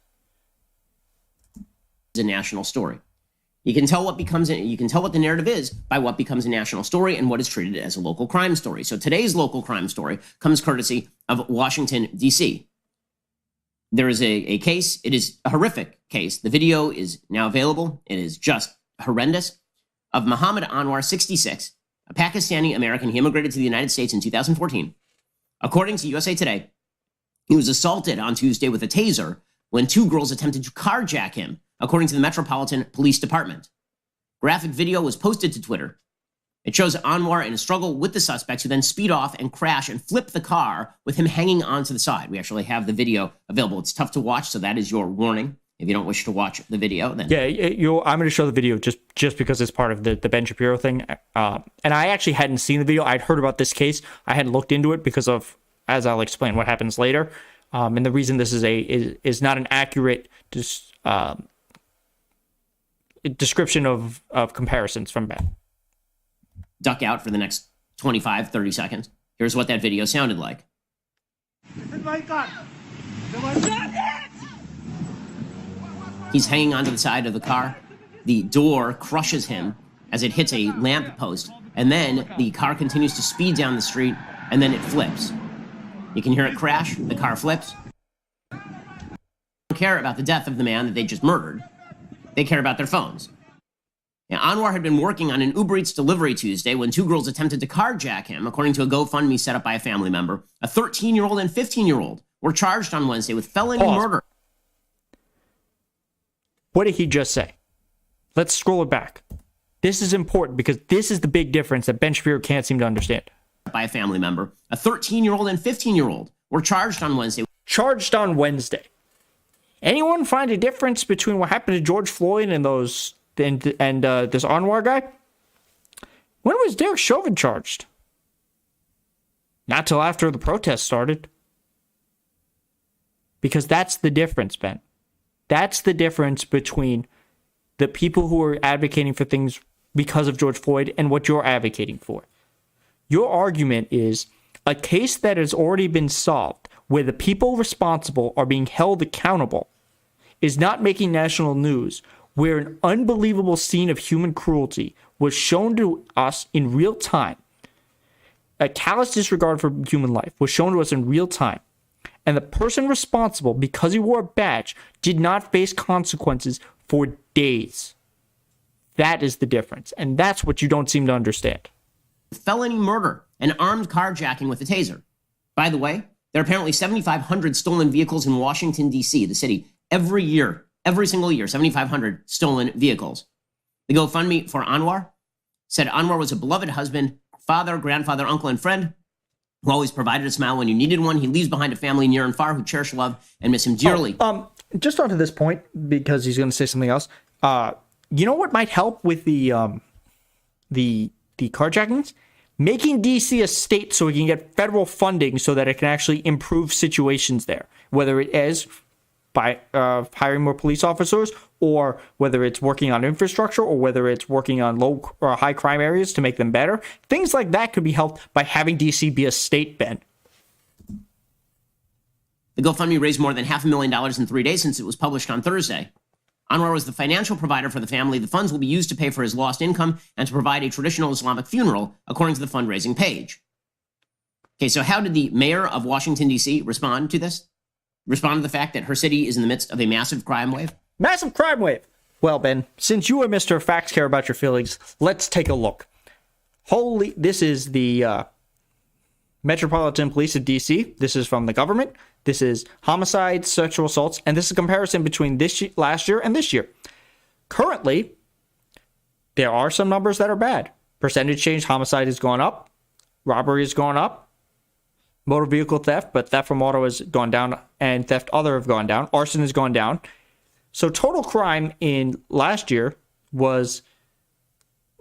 A national story. You can tell what the narrative is by what becomes a national story and what is treated as a local crime story. So today's local crime story comes courtesy of Washington, D.C. There is a case. It is a horrific case. The video is now available. It is just horrendous. Of Muhammad Anwar, 66, a Pakistani American. He immigrated to the United States in 2014. According to USA Today, he was assaulted on Tuesday with a taser when two girls attempted to carjack him, according to the Metropolitan Police Department. Graphic video was posted to Twitter. It shows Anwar in a struggle with the suspects who then speed off and crash and flip the car with him hanging onto the side. We actually have the video available. It's tough to watch, so that is your warning. If you don't wish to watch the video, then... Yeah, I'm going to show the video just because it's part of the Ben Shapiro thing. And I actually hadn't seen the video. I'd heard about this case. I hadn't looked into it because of, as I'll explain, what happens later. And the reason this is not an accurate description of comparisons from Ben. Duck out for the next 25, 30 seconds. Here's what that video sounded like. He's hanging onto the side of the car. The door crushes him as it hits a lamp post, and then the car continues to speed down the street, and then it flips. You can hear it crash. The car flips. They don't care about the death of the man that they just murdered. They care about their phones. Now, Anwar had been working on an Uber Eats delivery Tuesday when two girls attempted to carjack him, according to a GoFundMe set up by a family member. A 13-year-old and 15-year-old were charged on Wednesday with felony murder. What did he just say? Let's scroll it back. This is important because this is the big difference that Ben Shapiro can't seem to understand. By a family member. A 13-year-old and 15-year-old were charged on Wednesday. Charged on Wednesday. Anyone find a difference between what happened to George Floyd and this Anwar guy? When was Derek Chauvin charged? Not till after the protest started. Because that's the difference, Ben. That's the difference between the people who are advocating for things because of George Floyd and what you're advocating for. Your argument is a case that has already been solved, where the people responsible are being held accountable, is not making national news, where an unbelievable scene of human cruelty was shown to us in real time. A callous disregard for human life was shown to us in real time. And the person responsible, because he wore a badge, did not face consequences for days. That is the difference. And that's what you don't seem to understand. Felony murder and armed carjacking with a taser. By the way, there are apparently 7,500 stolen vehicles in Washington, D.C., the city, every year, every single year, 7,500 stolen vehicles. The GoFundMe for Anwar said Anwar was a beloved husband, father, grandfather, uncle, and friend who always provided a smile when you needed one. He leaves behind a family near and far who cherish, love, and miss him dearly. Just onto this point, because he's going to say something else. You know what might help with the carjackings? Making DC a state so it can get federal funding so that it can actually improve situations there. Whether it is by hiring more police officers, or whether it's working on infrastructure, or whether it's working on low or high crime areas to make them better. Things like that could be helped by having DC be a state, Ben. The GoFundMe raised more than $500,000 in 3 days since it was published on Thursday. Anwar was the financial provider for the family. The funds will be used to pay for his lost income and to provide a traditional Islamic funeral, according to the fundraising page. Okay, so how did the mayor of Washington, D.C. respond to this? Respond to the fact that her city is in the midst of a massive crime wave? Massive crime wave. Well, Ben, since you are Mr. Facts Care About Your Feelings, let's take a look. This is the Metropolitan Police of D.C. This is from the government. This is homicides, sexual assaults, and this is a comparison between last year and this year. Currently, there are some numbers that are bad. Percentage change, homicide has gone up. Robbery has gone up. Motor vehicle theft, but theft from auto has gone down, and theft other have gone down. Arson has gone down. So total crime in last year was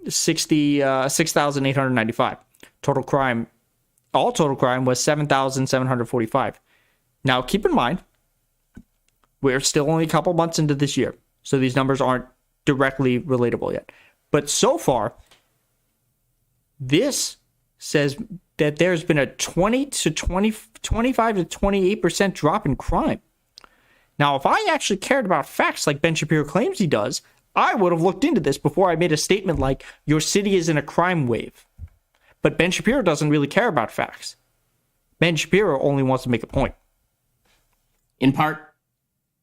6,895. All total crime was 7,745. Now, keep in mind, we're still only a couple months into this year, so these numbers aren't directly relatable yet. But so far, this says that there's been a 25 to 28% drop in crime. Now, if I actually cared about facts like Ben Shapiro claims he does, I would have looked into this before I made a statement like, your city is in a crime wave. But Ben Shapiro doesn't really care about facts. Ben Shapiro only wants to make a point. In part,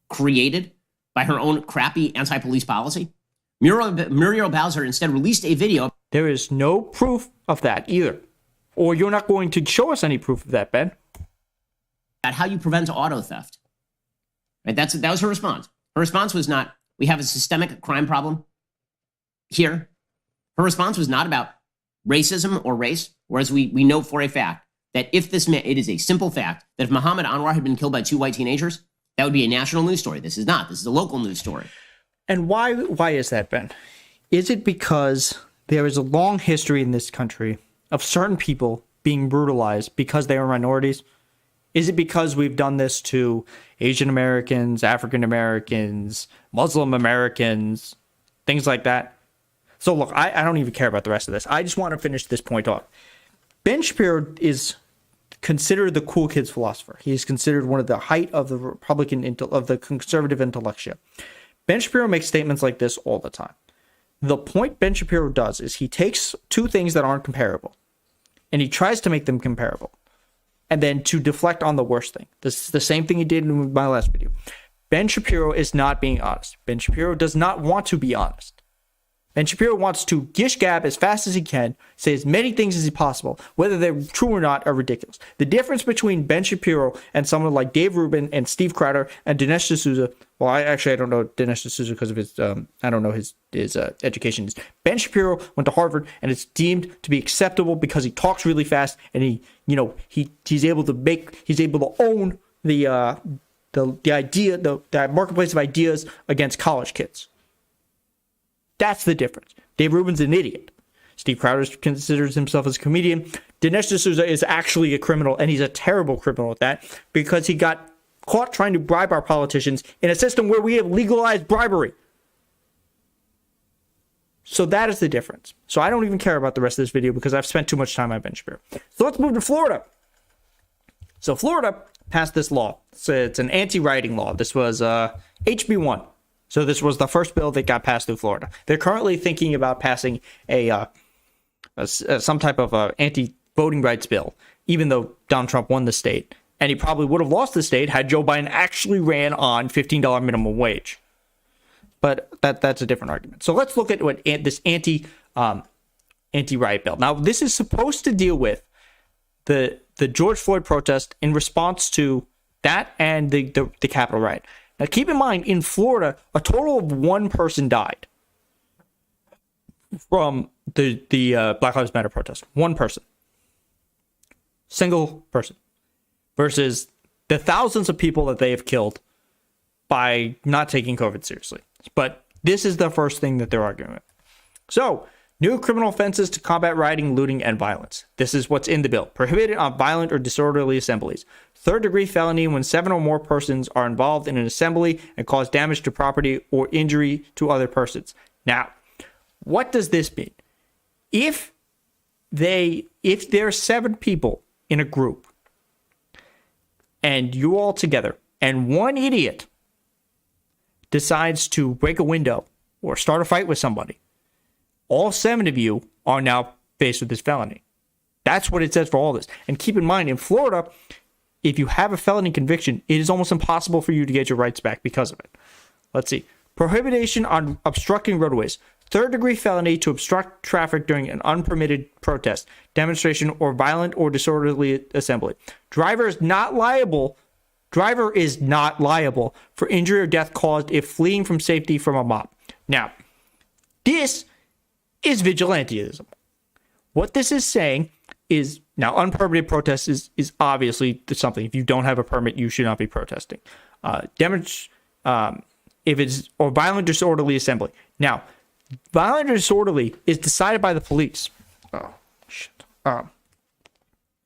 created by her own crappy anti-police policy. Muriel Bowser instead released a video. There is no proof of that either. Or you're not going to show us any proof of that, Ben. About how you prevent auto theft. Right? That was her response. Her response was not, we have a systemic crime problem here. Her response was not about racism or race, whereas we know for a fact that it is a simple fact that if Muhammad Anwar had been killed by 2 white teenagers, that would be a national news story. This is not. This is a local news story. And why is that, Ben? Is it because there is a long history in this country of certain people being brutalized because they are minorities? Is it because we've done this to Asian Americans, African Americans, Muslim Americans, things like that? So look, I don't even care about the rest of this. I just want to finish this point off. Ben Shapiro is considered the cool kids philosopher. He's considered one of the height of the conservative intellectia. Ben Shapiro makes statements like this all the time. The point Ben Shapiro does is he takes two things that aren't comparable and he tries to make them comparable, and then to deflect on the worst thing. This is the same thing he did in my last video. Ben Shapiro is not being honest. Ben Shapiro does not want to be honest. Ben Shapiro wants to gish gab as fast as he can, say as many things as possible, whether they're true or not are ridiculous. The difference between Ben Shapiro and someone like Dave Rubin and Steve Crowder and Dinesh D'Souza, well, I don't know Dinesh D'Souza because of his, I don't know his education. Ben Shapiro went to Harvard, and it's deemed to be acceptable because he talks really fast, and he's able to own the idea, the marketplace of ideas against college kids. That's the difference. Dave Rubin's an idiot. Steve Crowder considers himself as a comedian. Dinesh D'Souza is actually a criminal, and he's a terrible criminal at that because he got caught trying to bribe our politicians in a system where we have legalized bribery. So that is the difference. So I don't even care about the rest of this video because I've spent too much time on Ben Shapiro. So let's move to Florida. So Florida passed this law. So it's an anti-rioting law. This was HB 1. So this was the first bill that got passed through Florida. They're currently thinking about passing some type of anti-voting rights bill, even though Donald Trump won the state. And he probably would have lost the state had Joe Biden actually ran on $15 minimum wage. But that's a different argument. So let's look at what this anti-riot bill. Now, this is supposed to deal with the George Floyd protest in response to that and the Capitol riot. Now, keep in mind, in Florida, a total of one person died from the Black Lives Matter protest. One person. Single person. Versus the thousands of people that they have killed by not taking COVID seriously. But this is the first thing that they're arguing with. So, new criminal offenses to combat rioting, looting, and violence. This is what's in the bill. Prohibited on violent or disorderly assemblies. Third-degree felony when 7 or more persons are involved in an assembly and cause damage to property or injury to other persons. Now, what does this mean? If there are 7 people in a group, and you all together, and one idiot decides to break a window or start a fight with somebody, all 7 of you are now faced with this felony. That's what it says for all this. And keep in mind, in Florida, if you have a felony conviction, it is almost impossible for you to get your rights back because of it. Let's see. Prohibition on obstructing roadways. Third-degree felony to obstruct traffic during an unpermitted protest, demonstration, or violent or disorderly assembly. Driver is not liable for injury or death caused if fleeing from safety from a mob. Now, this is vigilantism. What this is saying is, now unpermitted protest is obviously something. If you don't have a permit, you should not be protesting. If it's or violent disorderly assembly. Now, violent or disorderly is decided by the police. Oh, shit.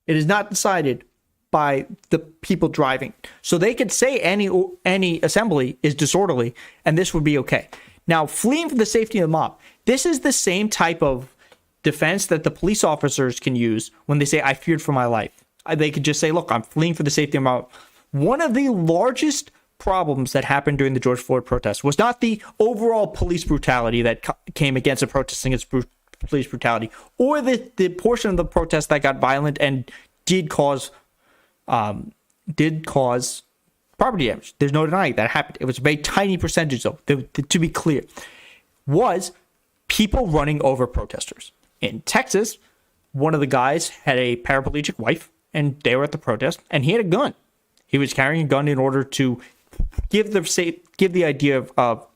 It is not decided by the people driving. So they could say any assembly is disorderly, and this would be okay. Now, fleeing from the safety of the mob. This is the same type of defense that the police officers can use when they say, I feared for my life. They could just say, look, I'm fleeing for the safety of my life. One of the largest problems that happened during the George Floyd protest was not the overall police brutality that came against the protesting against police brutality, or the portion of the protest that got violent and did cause property damage. There's no denying that happened. It was a very tiny percentage, though, to be clear, was people running over protesters. In Texas, one of the guys had a paraplegic wife, and they were at the protest, and he had a gun. He was carrying a gun in order to give the idea of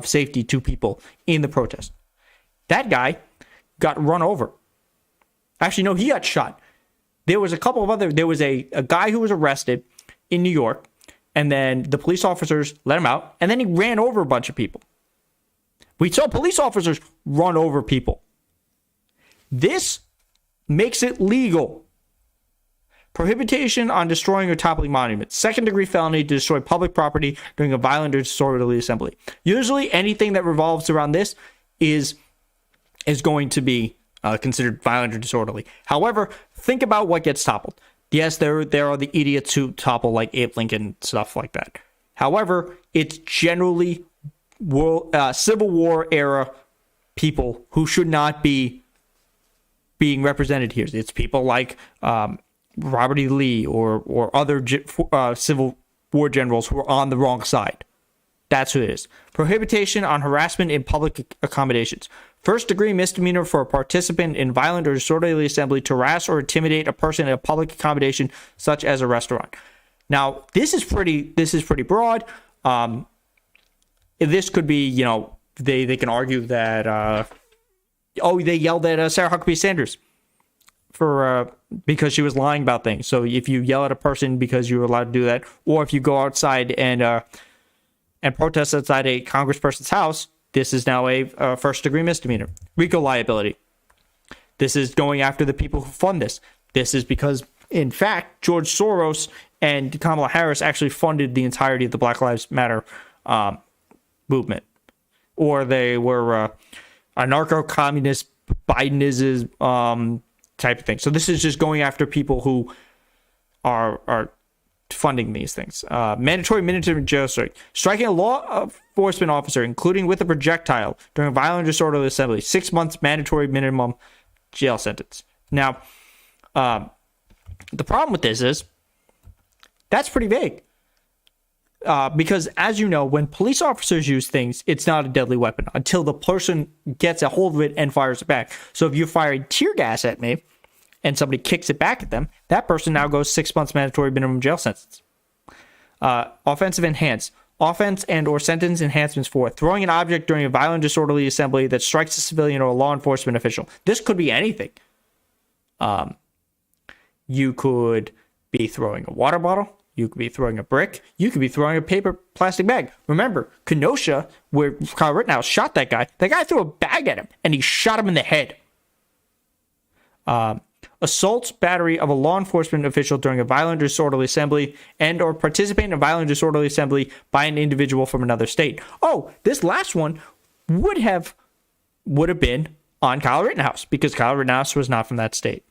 safety to people in the protest. That guy got run over. Actually, no, he got shot. There was a guy who was arrested in New York, and then the police officers let him out, and then he ran over a bunch of people. We saw police officers run over people. This makes it legal. Prohibition on destroying or toppling monuments. Second-degree felony to destroy public property during a violent or disorderly assembly. Usually, anything that revolves around this is going to be considered violent or disorderly. However, think about what gets toppled. Yes, there are the idiots who topple, like Abe Lincoln, stuff like that. However, it's generally Civil War era people who should not be being represented here. It's people like Robert E. Lee or other Civil War generals who are on the wrong side. That's who it is. Prohibition on harassment in public accommodations. First-degree misdemeanor for a participant in violent or disorderly assembly to harass or intimidate a person in a public accommodation, such as a restaurant. Now, this is pretty broad. this could be, they can argue that, they yelled at Sarah Huckabee Sanders for because she was lying about things. So if you yell at a person because you're allowed to do that, or if you go outside and protest outside a congressperson's house, this is now a first-degree misdemeanor. RICO liability. This is going after the people who fund this. This is because, in fact, George Soros and Kamala Harris actually funded the entirety of the Black Lives Matter movement. Or they were anarcho-communist Bidenism type of thing. So this is just going after people who are funding these things. Mandatory minimum jail strike. Striking a law enforcement officer, including with a projectile, during a violent or disorderly assembly. 6 months mandatory minimum jail sentence. Now, the problem with this is that's pretty vague. Because, as you know, when police officers use things, it's not a deadly weapon until the person gets a hold of it and fires it back. So if you fire tear gas at me and somebody kicks it back at them, that person now goes 6 months mandatory minimum jail sentence. Offensive enhance. Offense and or sentence enhancements for throwing an object during a violent disorderly assembly that strikes a civilian or a law enforcement official. This could be anything. You could be throwing a water bottle. You could be throwing a brick. You could be throwing a plastic bag. Remember, Kenosha, where Kyle Rittenhouse shot that guy threw a bag at him, and he shot him in the head. Assault, battery of a law enforcement official during a violent disorderly assembly and or participate in a violent disorderly assembly by an individual from another state. Oh, this last one would have been on Kyle Rittenhouse because Kyle Rittenhouse was not from that state.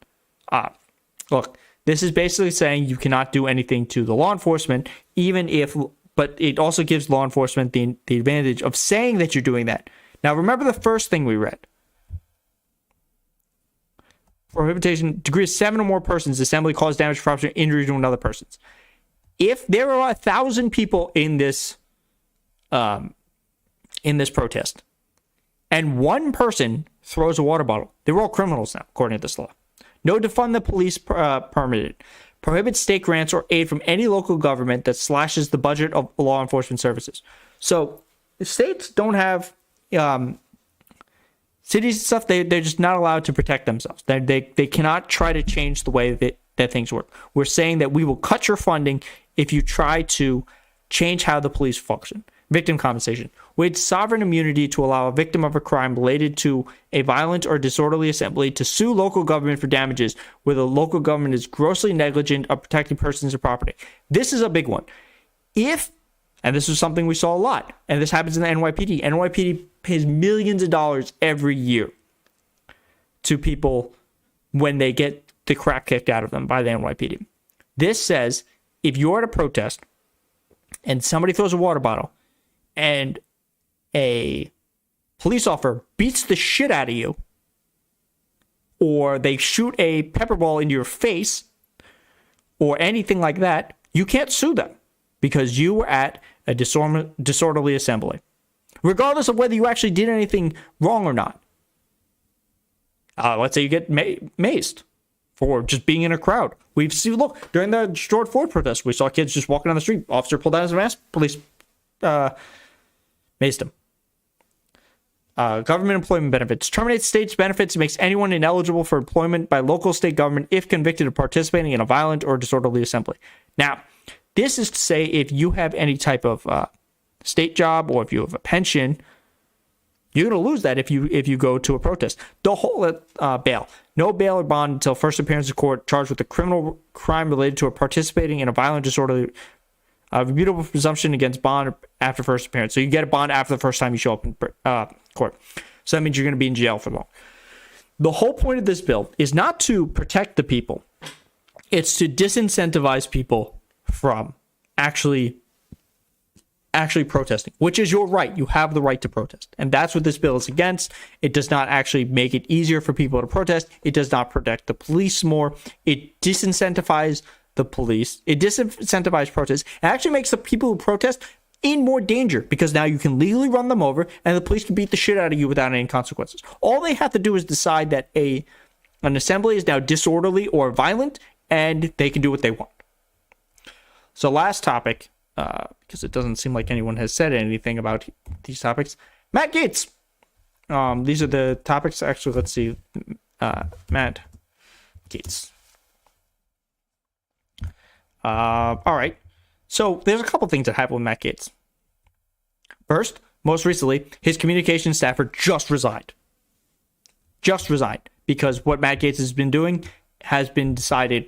Look, this is basically saying you cannot do anything to the law enforcement, but it also gives law enforcement the advantage of saying that you're doing that. Now, remember the first thing we read. Prohibition, degree of 7 or more persons, assembly, cause damage, property, or injury to another person's. If there are 1,000 people in this protest, and one person throws a water bottle, they're all criminals now, according to this law. No defund the police permitted. Prohibit state grants or aid from any local government that slashes the budget of law enforcement services. So the states don't have cities and stuff. They're just not allowed to protect themselves. They cannot try to change the way that things work. We're saying that we will cut your funding if you try to change how the police function. Victim compensation. With sovereign immunity to allow a victim of a crime related to a violent or disorderly assembly to sue local government for damages where the local government is grossly negligent of protecting persons or property. This is a big one. And this is something we saw a lot, and this happens in the NYPD. NYPD pays millions of dollars every year to people when they get the crap kicked out of them by the NYPD. This says if you're at a protest and somebody throws a water bottle, and a police officer beats the shit out of you, or they shoot a pepper ball into your face, or anything like that, you can't sue them because you were at a disorderly assembly, regardless of whether you actually did anything wrong or not. Let's say you get maced for just being in a crowd. We've seen, look, during the George Floyd protest, we saw kids just walking down the street. Officer pulled down his mask, police maced him. Government employment benefits. Terminates states' benefits and makes anyone ineligible for employment by local state government if convicted of participating in a violent or disorderly assembly. Now, this is to say if you have any type of state job or if you have a pension, you're going to lose that if you go to a protest. The whole bail. No bail or bond until first appearance in court charged with a criminal crime related to participating in a violent disorderly immutable presumption against bond after first appearance. So you get a bond after the first time you show up in court. So that means you're going to be in jail for long. The whole point of this bill is not to protect the people. It's to disincentivize people from actually protesting, which is your right. You have the right to protest. And that's what this bill is against. It does not actually make it easier for people to protest. It does not protect the police more. It disincentivizes the police. It disincentivizes protests. It actually makes the people who protest in more danger because now you can legally run them over and the police can beat the shit out of you without any consequences. All they have to do is decide that an assembly is now disorderly or violent and they can do what they want. So last topic, because it doesn't seem like anyone has said anything about these topics. Matt Gaetz. These are the topics. Actually, let's see. Matt Gaetz. All right. So there's a couple things that happened with Matt Gaetz. First, most recently, his communications staffer just resigned. Just resigned because what Matt Gaetz has been doing has been decided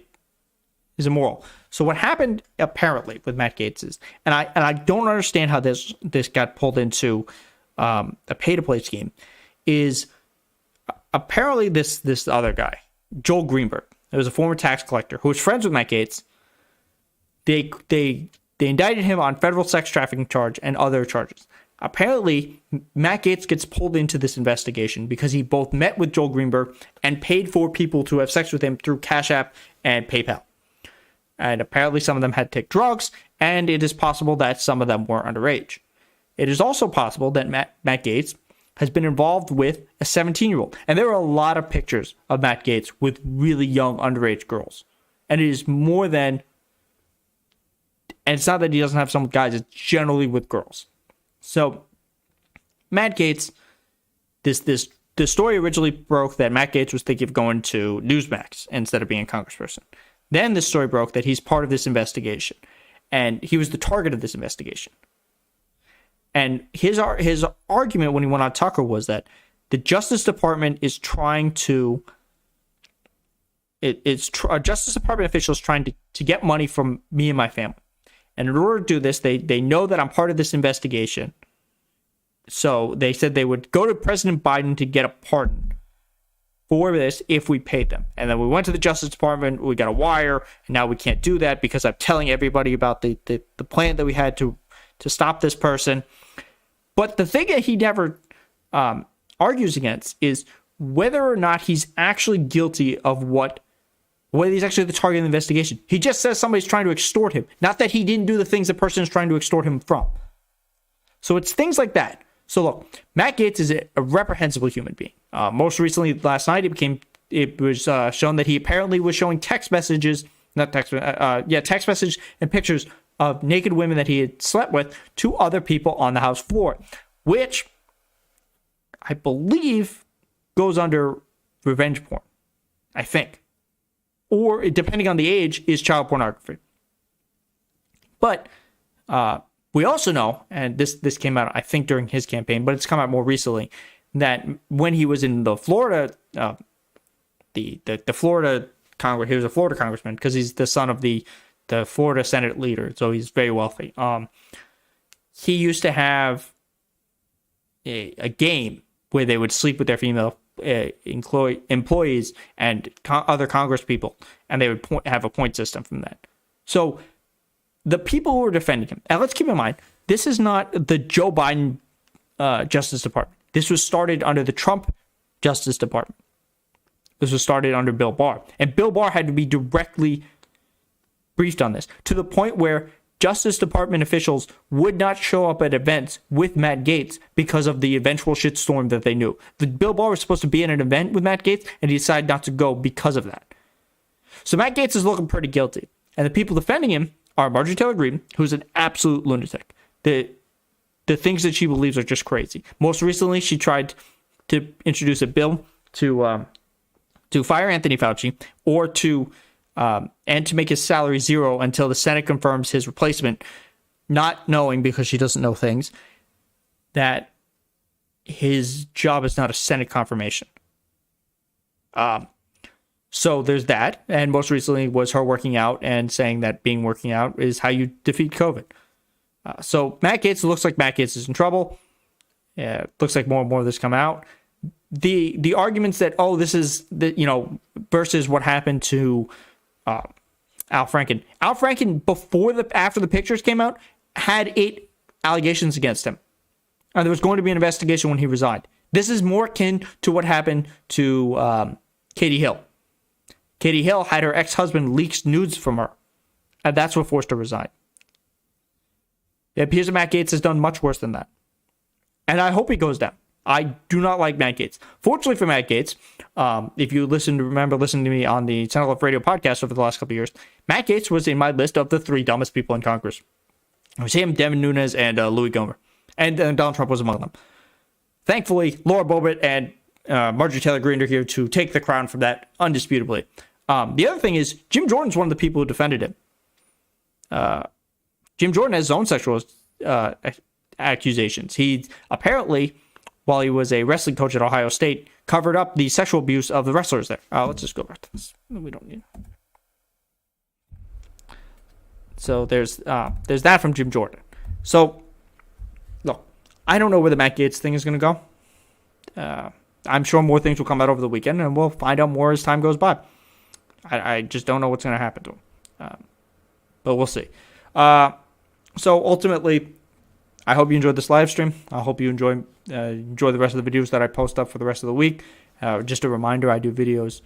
is immoral. So what happened apparently with Matt Gaetz is, and I don't understand how this got pulled into a pay-to-play scheme, is apparently this other guy, Joel Greenberg, who was a former tax collector who was friends with Matt Gaetz. They indicted him on federal sex trafficking charge and other charges. Apparently, Matt Gaetz gets pulled into this investigation because he both met with Joel Greenberg and paid for people to have sex with him through Cash App and PayPal. And apparently some of them had to take drugs, and it is possible that some of them were underage. It is also possible that Matt Gaetz has been involved with a 17-year-old. And there are a lot of pictures of Matt Gaetz with really young underage girls. And it is more than... And it's not that he doesn't have some with guys, it's generally with girls. So, Matt Gaetz, the story originally broke that Matt Gaetz was thinking of going to Newsmax instead of being a congressperson. Then the story broke that he's part of this investigation, and he was the target of this investigation. And his argument when he went on Tucker was that the Justice Department is trying to... a Justice Department official is trying to get money from me and my family. And in order to do this, they know that I'm part of this investigation. So they said they would go to President Biden to get a pardon for this if we paid them. And then we went to the Justice Department, we got a wire, and now we can't do that because I'm telling everybody about the plan that we had to stop this person. But the thing that he never argues against is whether or not he's actually guilty of whether he's actually the target of the investigation. He just says somebody's trying to extort him, not that he didn't do the things the person is trying to extort him from. So it's things like that. So look, Matt Gaetz is a reprehensible human being. Most recently, last night, it was shown that he apparently was showing text messages and pictures of naked women that he had slept with to other people on the House floor, which I believe goes under revenge porn, I think. Or, depending on the age, is child pornography. But we also know, and this came out, I think, during his campaign, but it's come out more recently, that when he was in the Florida, the Florida Congress, he was a Florida congressman because he's the son of the Florida Senate leader, so he's very wealthy. He used to have a game where they would sleep with their female employees and other Congress people, and they would have a point system from that. So the people who are defending him, and let's keep in mind, this is not the Joe Biden Justice Department. This was started under the Trump Justice Department. This was started under Bill Barr, and Bill Barr had to be directly briefed on this to the point where Justice Department officials would not show up at events with Matt Gaetz because of the eventual shitstorm that they knew. Bill Barr was supposed to be at an event with Matt Gaetz, and he decided not to go because of that. So Matt Gaetz is looking pretty guilty. And the people defending him are Marjorie Taylor Greene, who's an absolute lunatic. The things that she believes are just crazy. Most recently, she tried to introduce a bill to fire Anthony Fauci or to make his salary zero until the Senate confirms his replacement, not knowing, because she doesn't know things, that his job is not a Senate confirmation. So there's that. And most recently was her working out and saying that working out is how you defeat COVID. So Matt Gaetz, looks like Matt Gaetz is in trouble. Looks like more and more of this come out. The arguments that, this is versus what happened to Al Franken. Al Franken, after the pictures came out, had 8 allegations against him. And there was going to be an investigation when he resigned. This is more akin to what happened to Katie Hill. Katie Hill had her ex-husband leak nudes from her, and that's what forced her to resign. It appears that Matt Gaetz has done much worse than that. And I hope he goes down. I do not like Matt Gaetz. Fortunately for Matt Gaetz, if you remember listening to me on the Center Left Radio podcast over the last couple of years, Matt Gaetz was in my list of the 3 dumbest people in Congress. It was him, Devin Nunes, and Louis Gohmert. And Donald Trump was among them. Thankfully, Laura Boebert and Marjorie Taylor Greene are here to take the crown from that undisputably. The other thing is, Jim Jordan's one of the people who defended him. Jim Jordan has his own sexual accusations. He apparently, while he was a wrestling coach at Ohio State, covered up the sexual abuse of the wrestlers there. Let's just go back to this. We don't need. So there's that from Jim Jordan. So, look, I don't know where the Matt Gaetz thing is going to go. I'm sure more things will come out over the weekend, and we'll find out more as time goes by. I just don't know what's going to happen to him. But we'll see. So ultimately, I hope you enjoyed this live stream. I hope you enjoy the rest of the videos that I post up for the rest of the week. Just a reminder, I do videos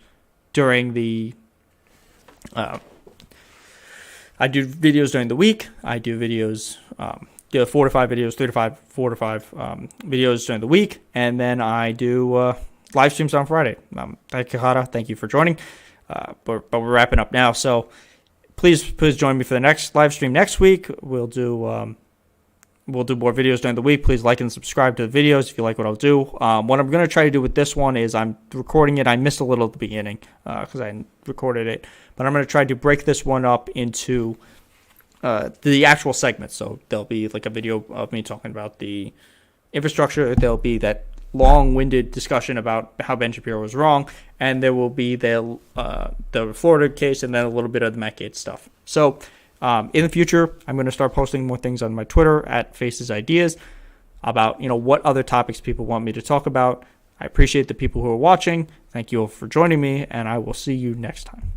during the week. I do videos, 4 to 5 videos, 3 to 5, 4 to 5 videos during the week, and then I do live streams on Friday. Thank you for joining. But we're wrapping up now, so please join me for the next live stream next week. We'll do more videos during the week. Please like and subscribe to the videos if you like what I'll do. What I'm going to try to do with this one is I'm recording it. I missed a little at the beginning because I recorded it. But I'm going to try to break this one up into the actual segments. So there'll be like a video of me talking about the infrastructure. There'll be that long-winded discussion about how Ben Shapiro was wrong. And there will be the Florida case and then a little bit of the Matt Gaetz stuff. So in the future, I'm going to start posting more things on my Twitter at Faces Ideas about, what other topics people want me to talk about. I appreciate the people who are watching. Thank you all for joining me, and I will see you next time.